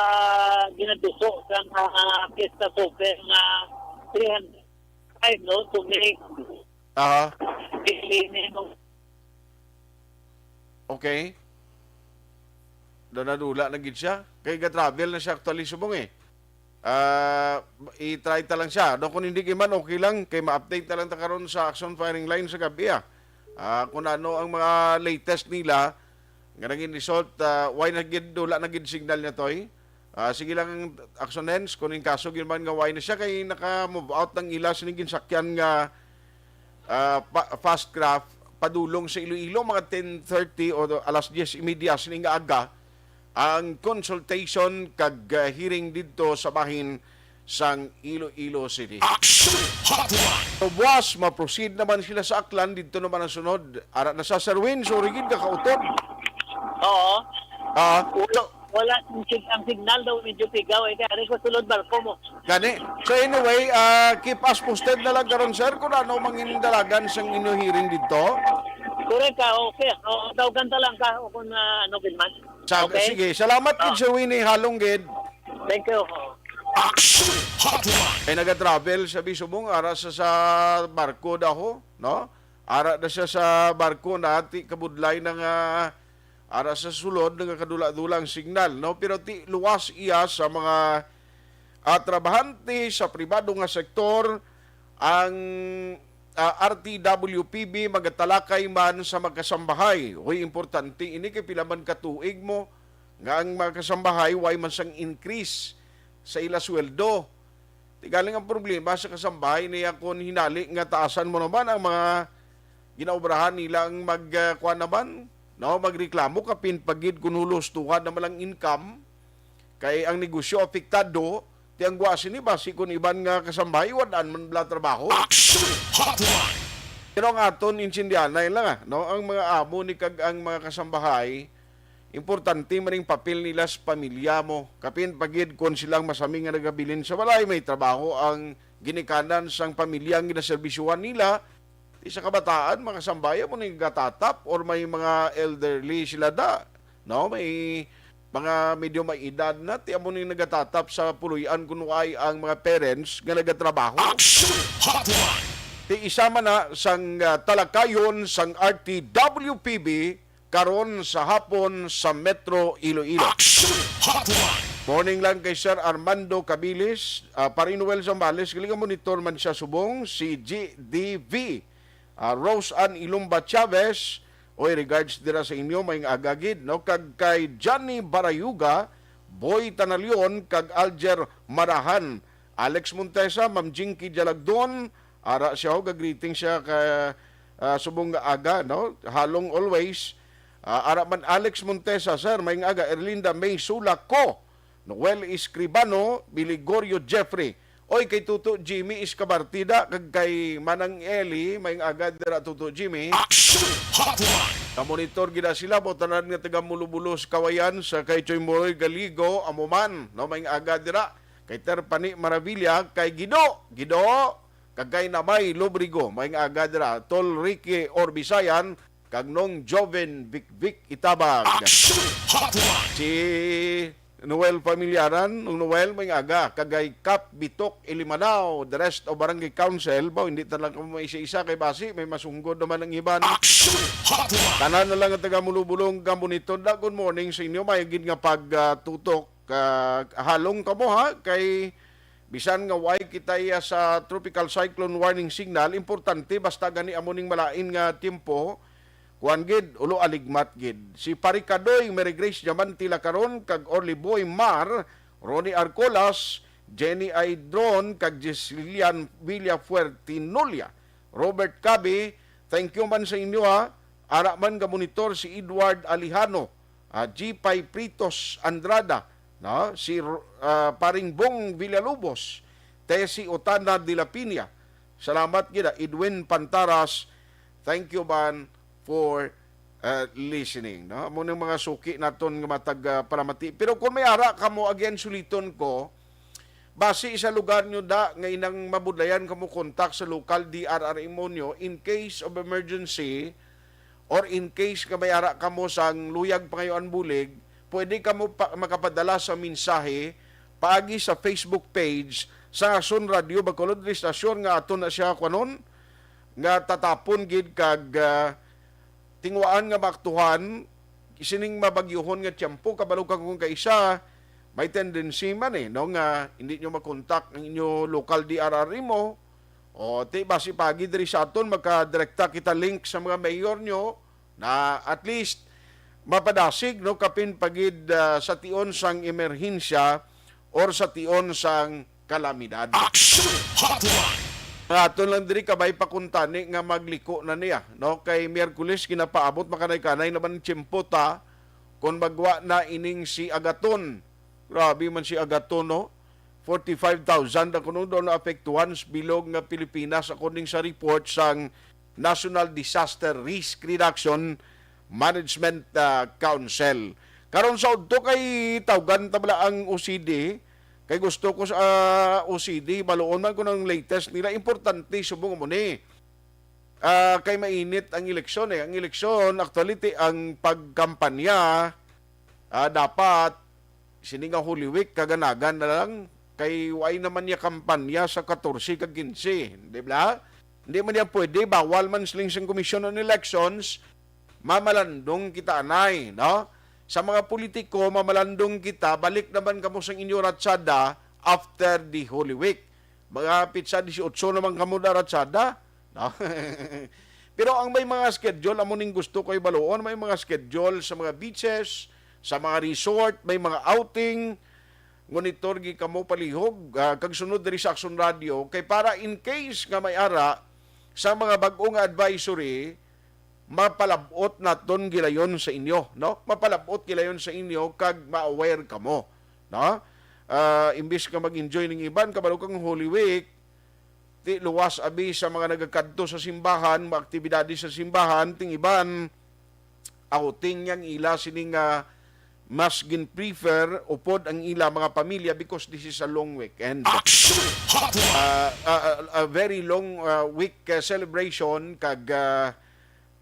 ginaduso sa Fiesta Super na 305, no, to make okay. Doon nadula na gid siya. Kaya ga-travel na siya actually subong eh. I-try ta lang siya. Doon kung hindi man okay lang, kay ma-update na lang ta karon sa action firing line sa gabi kung ano ang mga latest nila nga naging result, why nagid dula nagid signal niya toy. Sige lang action hands kung in kaso man nga why na siya kay naka-move out ng ila sinigin sakyan nga fast craft padulong sa Iloilo mga 10:30 o alas 10:30 sining aga ang consultation kag hearing dito sa bahin sang Iloilo City. So buwas, ma-proceed naman sila sa Aklan, dito naman ang sunod. Ara na sa Sir Win, so rigid ka kautod. Oo. Wala ang signal daw medyo pigaw kaya ko sulod barko mo. Gani. So anyway, keep us posted na lang karon sir kung ano mangindalagan sang inyo hearing dito. Correct ka, okay. Daw ganda lang ka kung ano gidman. Okay. Sige, salamat kid Sir Winnie halong gid. Thank you. Ay naga-travel sa Bisubong ara sa barko daho, no? Ara na siya sa barko na ti kabudlay ng ara sa sulod ng kadula-dulang signal, no? Pero ti luwas iya sa mga trabahante sa pribado nga sektor ang RTWPB magatalakay man sa magkasambahay. Hoy, importante ini kay pila man katuig mo nga ang magkasambahay way man sang increase sa ila sweldo. Tigaling ang problema sa kasambahay niya kung hinali nga taasan mo naman ang mga ginaubrahan nilang magkuan naman, no, magreklamo kapin pagid kun hulustuhan na malang income kay ang negosyo apektado ti ang guwasi ni basi kun iban nga kasambahay wadan man bla trabaho. Pero ang aton insindihan na lang no, ang mga amo ni kag ang mga kasambahay importante maring papel nila sa pamilya mo. Kapin pagid kun silang masami nga nagabilin sa balay may trabaho ang ginikanan sang pamilya ang ginaserbisyuhan nila. Sa kabataan, mga sambaya mo nang gatatap or may mga elderly sila da. No? May mga medyo may edad na, tiyan mo nang nagatatap sa puluyan kunway ang mga parents nga nagatrabaho. Ti isama na sang talakayon sang RTWPB karon sa hapon sa Metro Iloilo. Morning lang kay Sir Armando Cabilis, Parinuel Zambales, galing monitor man siya subong, si GDV. Rose Ann Ilumba Chavez, oy regards dira sa inyo may agagid, no? Kag kay Johnny Barayuga, Boy Tanalion, kag Alger Marahan, Alex Montesa, Ma'am Jinky Jalagdon, ara siya ho, greeting siya kay subong nga aga, no? Halong always. Ara man Alex Montesa, sir, may aga Erlinda May Sulako, Noel Escribano, Biligorio Jeffrey. Oy, kay Tuto Jimmy Iskabartida, kag kay Manang Eli, may agad dira Tuto Jimmy. Monitor gina sila, botanan nga taga Mulubulos Kawayan, sa kay Choy Moroy Galigo, Amuman, no, may agad dira. Kay Terpani Maravilla, kay Gido, kag kay Namay Lobrigo, may agad dira. Tol Ricky Orbisayan, kag nong Joven Vic Itabag. Si Noel Pamilyaran, Noel may aga, kagay Kap Bitok Ilimanao, the rest of Barangay Council, ba hindi talaga may isa-isa kay basi, may masunggod naman ang iban. Tanan na lang ang taga Mulubulong Gambonito, good morning sa inyo, may gid nga pagtutok, halong kamo ha, kay bisan nga way kita sa tropical cyclone warning signal, importante basta gani amuning malain nga tiempo, kuan gid ulo aligmat gid. Si Parikadoy Mary Grace Diamantila karon kag Orly Boy Mar, Ronnie Arcolas, Jenny Aidron kag Jesilian Villafuertinolia, Robert Cabe, thank you man sa inyo ha. Ara man ga monitor si Edward Alihano, G5 Pritos Andrada, no? Si Paring Bong Villalobos, Tessie Otana de la Piña. Salamat gid Edwin Pantaras. Thank you man for listening, no? Amo ng mga suki naton nga matag paramati. Pero kung may ara kamo again suliton ko, base sa lugar nyo da nga inang mabudlayan kamo kontak sa local DRRMO nyo in case of emergency or in case nga may ara kamo sang luyag pangayoan bulig, pwede kamo makapadala sa mensahe paagi sa Facebook page sa Asun Radio Bacolod Stasyon nga aton na siya kwanon nga tatapon gid kag tingwaan nga maktuhan, isining mabagyuhon nga tiyempo, kabalo kang kung kaisa, may tendency man no, nga hindi nyo makontak ng inyo local DRR mo, o ti basi pagi diri sa aton, magka-direkta kita link sa mga mayor nyo, na at least mapadasig, no, kapin pagid sa tion sang emerhensya or sa tion sang kalamidad. Aton lang diri kabay pakuntani nga magliko na niya, no? Kay Miyerkules kinapaabot makanay-kanay naman tiyempo ta kung magwa na ining si Agaton. Grabe man si Agaton, no? 45,000 ang kuno na apektuhan sa bilog nga Pilipinas according sa report sang National Disaster Risk Reduction Management Council. Karon sa udto kay tawgan tabla ang OCD. Kay gusto ko sa OCD, maluon man ko ng latest nila. Importante, subong mo ni. Kay mainit ang eleksyon eh. Ang eleksyon, actually, ang pagkampanya, dapat, sininga Holy Week, kaganagan na lang. Kay why naman niya kampanya sa 14 kag 15. Di ba? Hindi man yan pwede, bawal man siling sa Commission on Elections, mamalandong kita anay, no? Sa mga politiko, mamalandong kita, balik naman kamo sa inyo ratsada after the Holy Week. Mga pizza 18 naman kamo na ratsada, no? Pero ang may mga schedule, amo ning gusto ko ibaluon, may mga schedule sa mga beaches, sa mga resort, may mga outing, monitor gi kamo palihog, kag sunod diri sa Action Radio, kay para in case nga may ara, sa mga bag-ong advisory, mapalabot naton gilayon sa inyo, no? Mapalabot gilayon sa inyo kag ma-aware kamo, no? Imbis ka mag-enjoy ning iban kabalo kang Holy Week, ti luwas abi sa mga nagakadto sa simbahan, mga aktibidade sa simbahan, ting iban outing yang ila sining mas gin prefer upod ang ila mga pamilya because this is a long weekend. A very long week celebration kag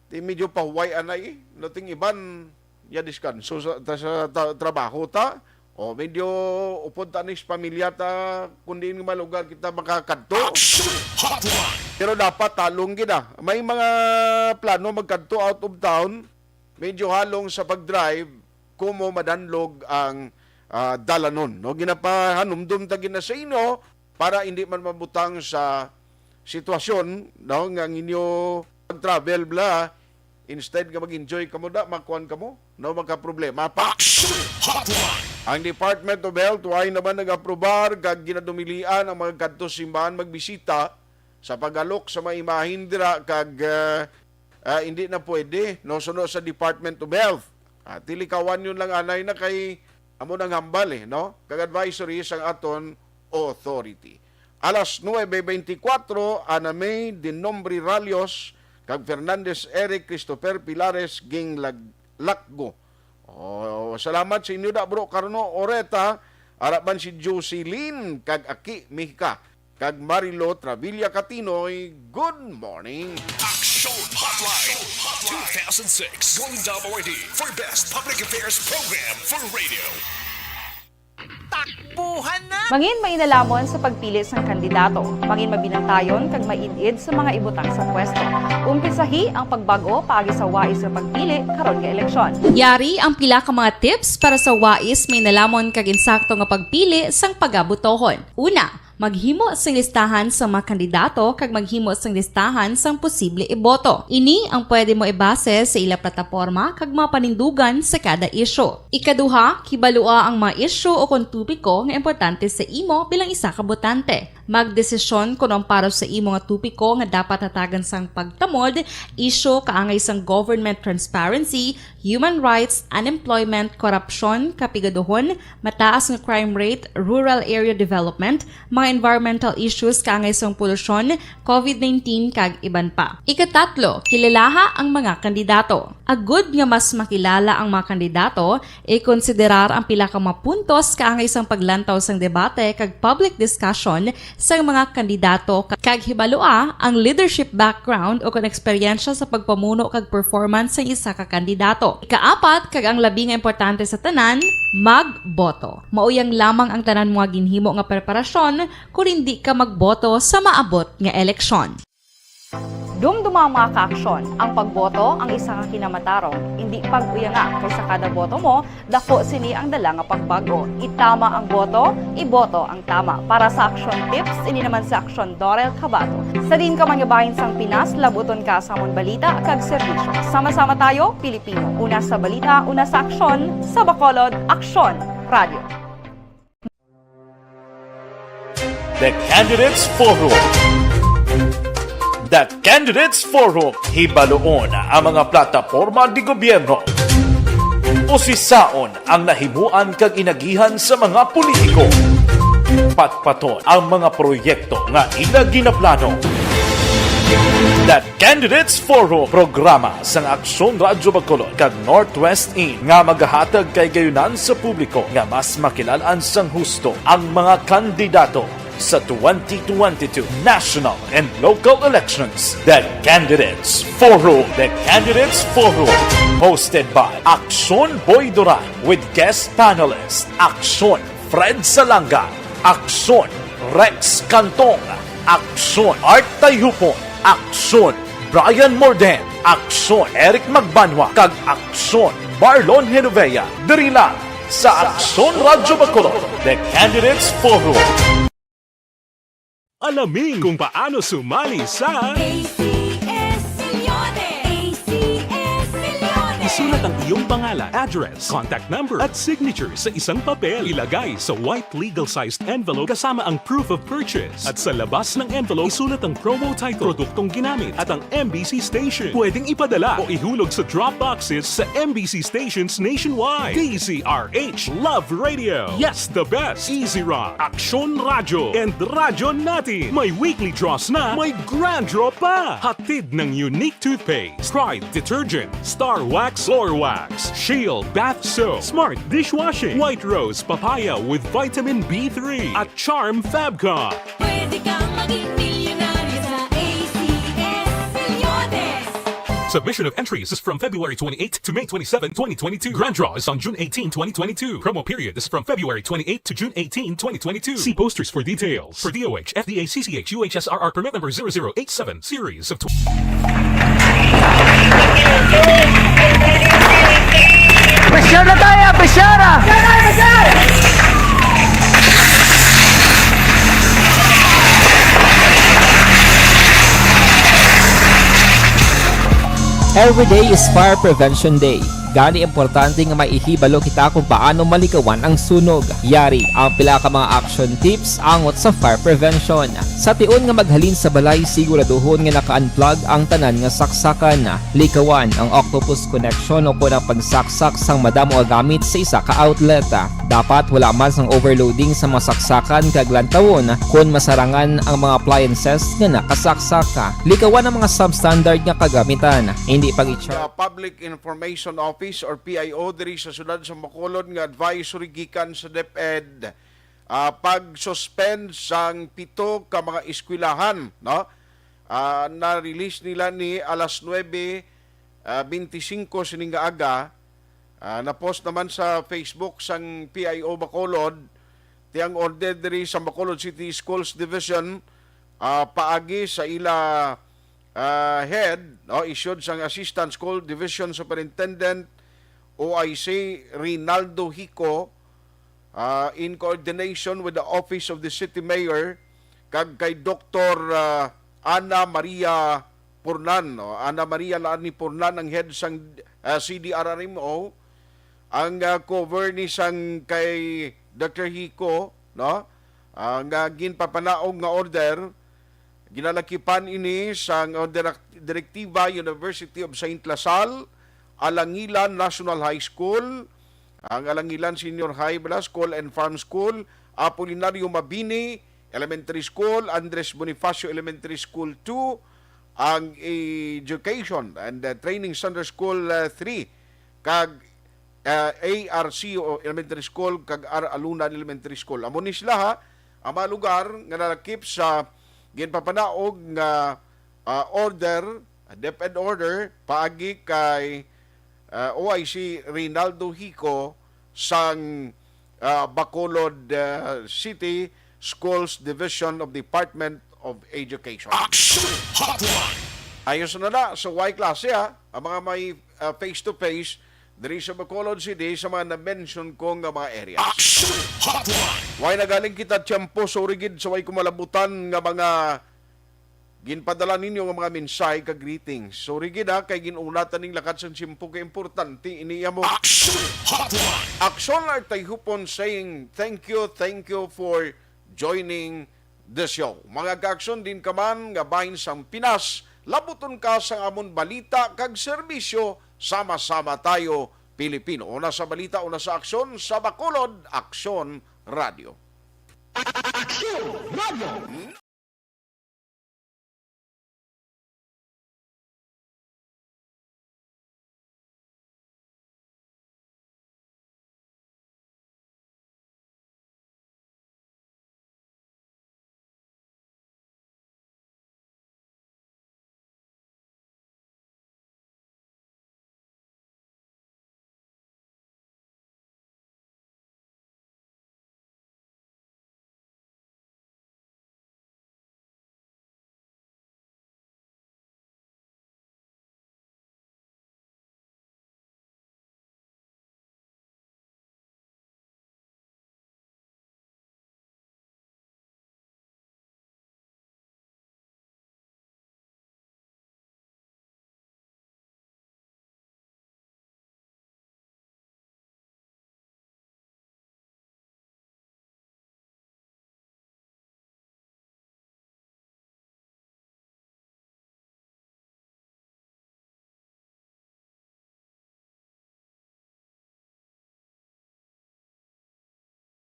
medyo pahuway anay no ting iban ya diskanso sa trabaho ta o medyo upod ta nis pamilya ta kundi nga malugar kita makakadto. Pero dapat talong gina. May mga plano magkadto out of town, medyo halong sa pag-drive kumo madanlog ang dalanon. No? Ginapahanumdum ta gina sa inyo para hindi man mabutang sa sitwasyon no? Nga inyo pag-travel bla, instead nga mag-enjoy kamo da, makuan kamo, no? Magka-problema pa. Ang Department of Health ay naman nag-aprobar kag ginadumilian ang mga kadto simbahan magbisita sa pagalok sa mga imahin dira kag hindi na pwede no sunod sa Department of Health. Tilikawan yun lang anay na kay amo nang hambal no? Kag-advisory sang aton authority. Alas 9:24, Anamay Dinombre Ralios, kag Fernandez Eric Christopher Pilares ging Lakgo. Salamat sa inyo da bro Carno Oreta, araban si Jocelyn kag Aki Mihika, kag Marilo Travilla Catinoy. Good morning. Action Hotline 2006 Golden Dome Awardee for Best Public Affairs Program for Radio. Takbuhan na! Mangin mainalamon sa pagpili ng kandidato. Mangin mabinantayon kag maidid sa mga ibutang sa pwesto. Umpisahi ang pagbago paagi sa wais sa pagpili karon nga eleksyon. Yari ang pila ka mga tips para sa wais may nalamon kag insakto nga pagpili sang pagabutohon. Una, maghimo sang listahan sa mga kandidato kag maghimo sang listahan sang posible iboto. Ini ang pwede mo ibase sa ila plataporma kag mga panindugan sa kada isyu. Ikaduha, kibalua ang mga isyu o kung tupiko nga importante sa imo bilang isa ka botante. Magdesisyon kung ang para sa imo nga tupiko nga dapat hatagan sang pagtamod, isyu kaangay sang government transparency, human rights, unemployment, korupsyon, kapigaduhon, mataas nga crime rate, rural area development, mga environmental issues kaangay sang polusyon, COVID-19 kag iban pa. Ikatatlo, kilalaha ang mga kandidato. Agud nga mas makilala ang mga kandidato, i-konsiderar ang pila ka mga puntos kaangay sang paglantaw sang debate kag public discussion sang mga kandidato kag hibalua ang leadership background o kon eksperyensya sa pagpamuno kag performance sa isa ka kandidato. Ikaapat, kag ang labi nga importante sa tanan, magboto. Mauyang lamang ang tanan mga ginhimo nga preparasyon kung hindi ka magboto sa maabot nga eleksyon. Dumduma ang mga kaaksyon. Ang pagboto ang isa ka kinamatarong. Hindi pag-uyanga kaysa kada boto mo, dako sini ang dala nga pagbago. Itama ang boto, iboto ang tama. Para sa action tips, ini naman sa action Dorel Cabato. Sa din ka mangabahin sang Pinas, labuton ka sa amon balita kag serbisyo. Sama-sama tayo, Pilipino. Una sa balita, una sa aksyon, sa Bacolod, Aksyon Radio. The Candidates Forum. The Candidates Forum, hibaloon ang mga plataporma di gobyerno. Usisaon ang nahimuan kag inagihan sa mga politiko. Patpaton ang mga proyekto nga ila ginaplano. The Candidates Forum, programa sang Aksyon Radio Bacolod kag Northwest In nga magahatag kay gayunan sa publiko nga mas makilalaan sang husto ang mga kandidato sa 2022 national and local elections. The Candidates Forum. The Candidates Forum. Hosted by Aksyon Boy Duran with guest panelist Aksyon Fred Salanga, Aksyon Rex Cantong, Aksyon Art Tayupon, Aksyon Brian Morden, Aksyon Eric Magbanwa, kag Aksyon Marlon Genovea. Diri lang sa Aksyon Radyo Bacolod, The Candidates Forum. Alamin kung paano sumali sa ACS Millones! ACS Millones! Isulat ang iyong pangalan, address, contact number at signature sa isang papel. Ilagay sa white legal-sized envelope kasama ang proof of purchase. At sa labas ng envelope, isulat ang promo title, produktong ginamit at ang MBC station. Pwedeng ipadala o ihulog sa drop boxes sa MBC stations nationwide. DZRH Love Radio. Yes, the best. Easy Rock, Aksyon Radyo, and Radyo Natin. May weekly draws na, may grand draw pa. Hatid ng unique toothpaste, Pride Detergent, Star Wax Floor Wax, Shield Bath Soap, Smart Dishwashing, White Rose Papaya with Vitamin B3, at Charm Fabcon. Pwede kang maging milyonaryo sa ACS Millones! Submission of entries is from February 28 to May 27, 2022. Grand draw is on June 18, 2022. Promo period is from February 28 to June 18, 2022. See posters for details. For DOH, FDA, CCH, UHSRR permit number 0087, series of... Pressure na tayo! Pressure na! Every day is Fire Prevention Day. Gani importante nga maihibalo kita kung paano malikawan ang sunog. Yari ang pila ka mga action tips angot sa fire prevention. Sa tion nga maghalin sa balay, siguraduhon nga naka-unplug ang tanan nga saksakan. Likawan ang octopus connection o kung ang pagsaksak sang madamo nga gamit sa isa ka outlet. Dapat wala man sang overloading sa masaksakan kag lantawon kung masarangan ang mga appliances nga nakasaksaka. Likawan ang mga substandard nga kagamitan. Hindi pag-i-charge. Public Information Office or PIO diri sa siyudad sa Bacolod nga advisory gikan sa DepEd pag-suspend sang 7 ka mga eskwelahan, no? Na-release nila ni alas 9:25 sining aga. Na-post naman sa Facebook sang PIO Bacolod tiyang order diri sa Bacolod City Schools Division paagi sa ila head, no, issued sang Assistant School Division Superintendent OIC Rinaldo Hico in coordination with the Office of the City Mayor kag kay Dr. Ana Maria Purnan, no? Ana Maria Lani Purnan ang head sang CDRRMO. Ang cover ni sang kay Dr. Hico, no? Ang ginpapanaog nga order ginalakipan ini sang Direktiba University of St. Lasal, Alangilan National High School, ang Alangilan Senior High School and Farm School, Apolinario Mabini Elementary School, Andres Bonifacio Elementary School 2, ang Education and Training Center School 3, kag ARCO Elementary School, kag R. Alunan Elementary School. Amo ni sila ha, ang mga lugar nga nalakip sa ginpapanaog nga order, DepEd order, paagi kay OIC Rinaldo Hico sang Bacolod City Schools Division of Department of Education. Action Hotline! Ayos na sa Y klase ha, ang mga may face-to-face diri sa Bacolod City sa mga na-mention kong mga areas. Action Hotline! Way nagaling kita tiyempo sa urigid sa way kumalabutan nga mga ginpadala ninyo nga mga mensay ka greetings. So rigid ha, kay ginunatan ning lakat sang simpo ka importante iniya mo. Action Hotline! Action are tayhupon saying thank you for joining the show. Mga ka-action din ka man nga bahin sang Pinas, labuton ka sa amon balita kag serbisyo, sama-sama tayo Pilipino. Una sa balita, una sa aksyon, sa Bacolod, Aksyon Radio. Action Radio!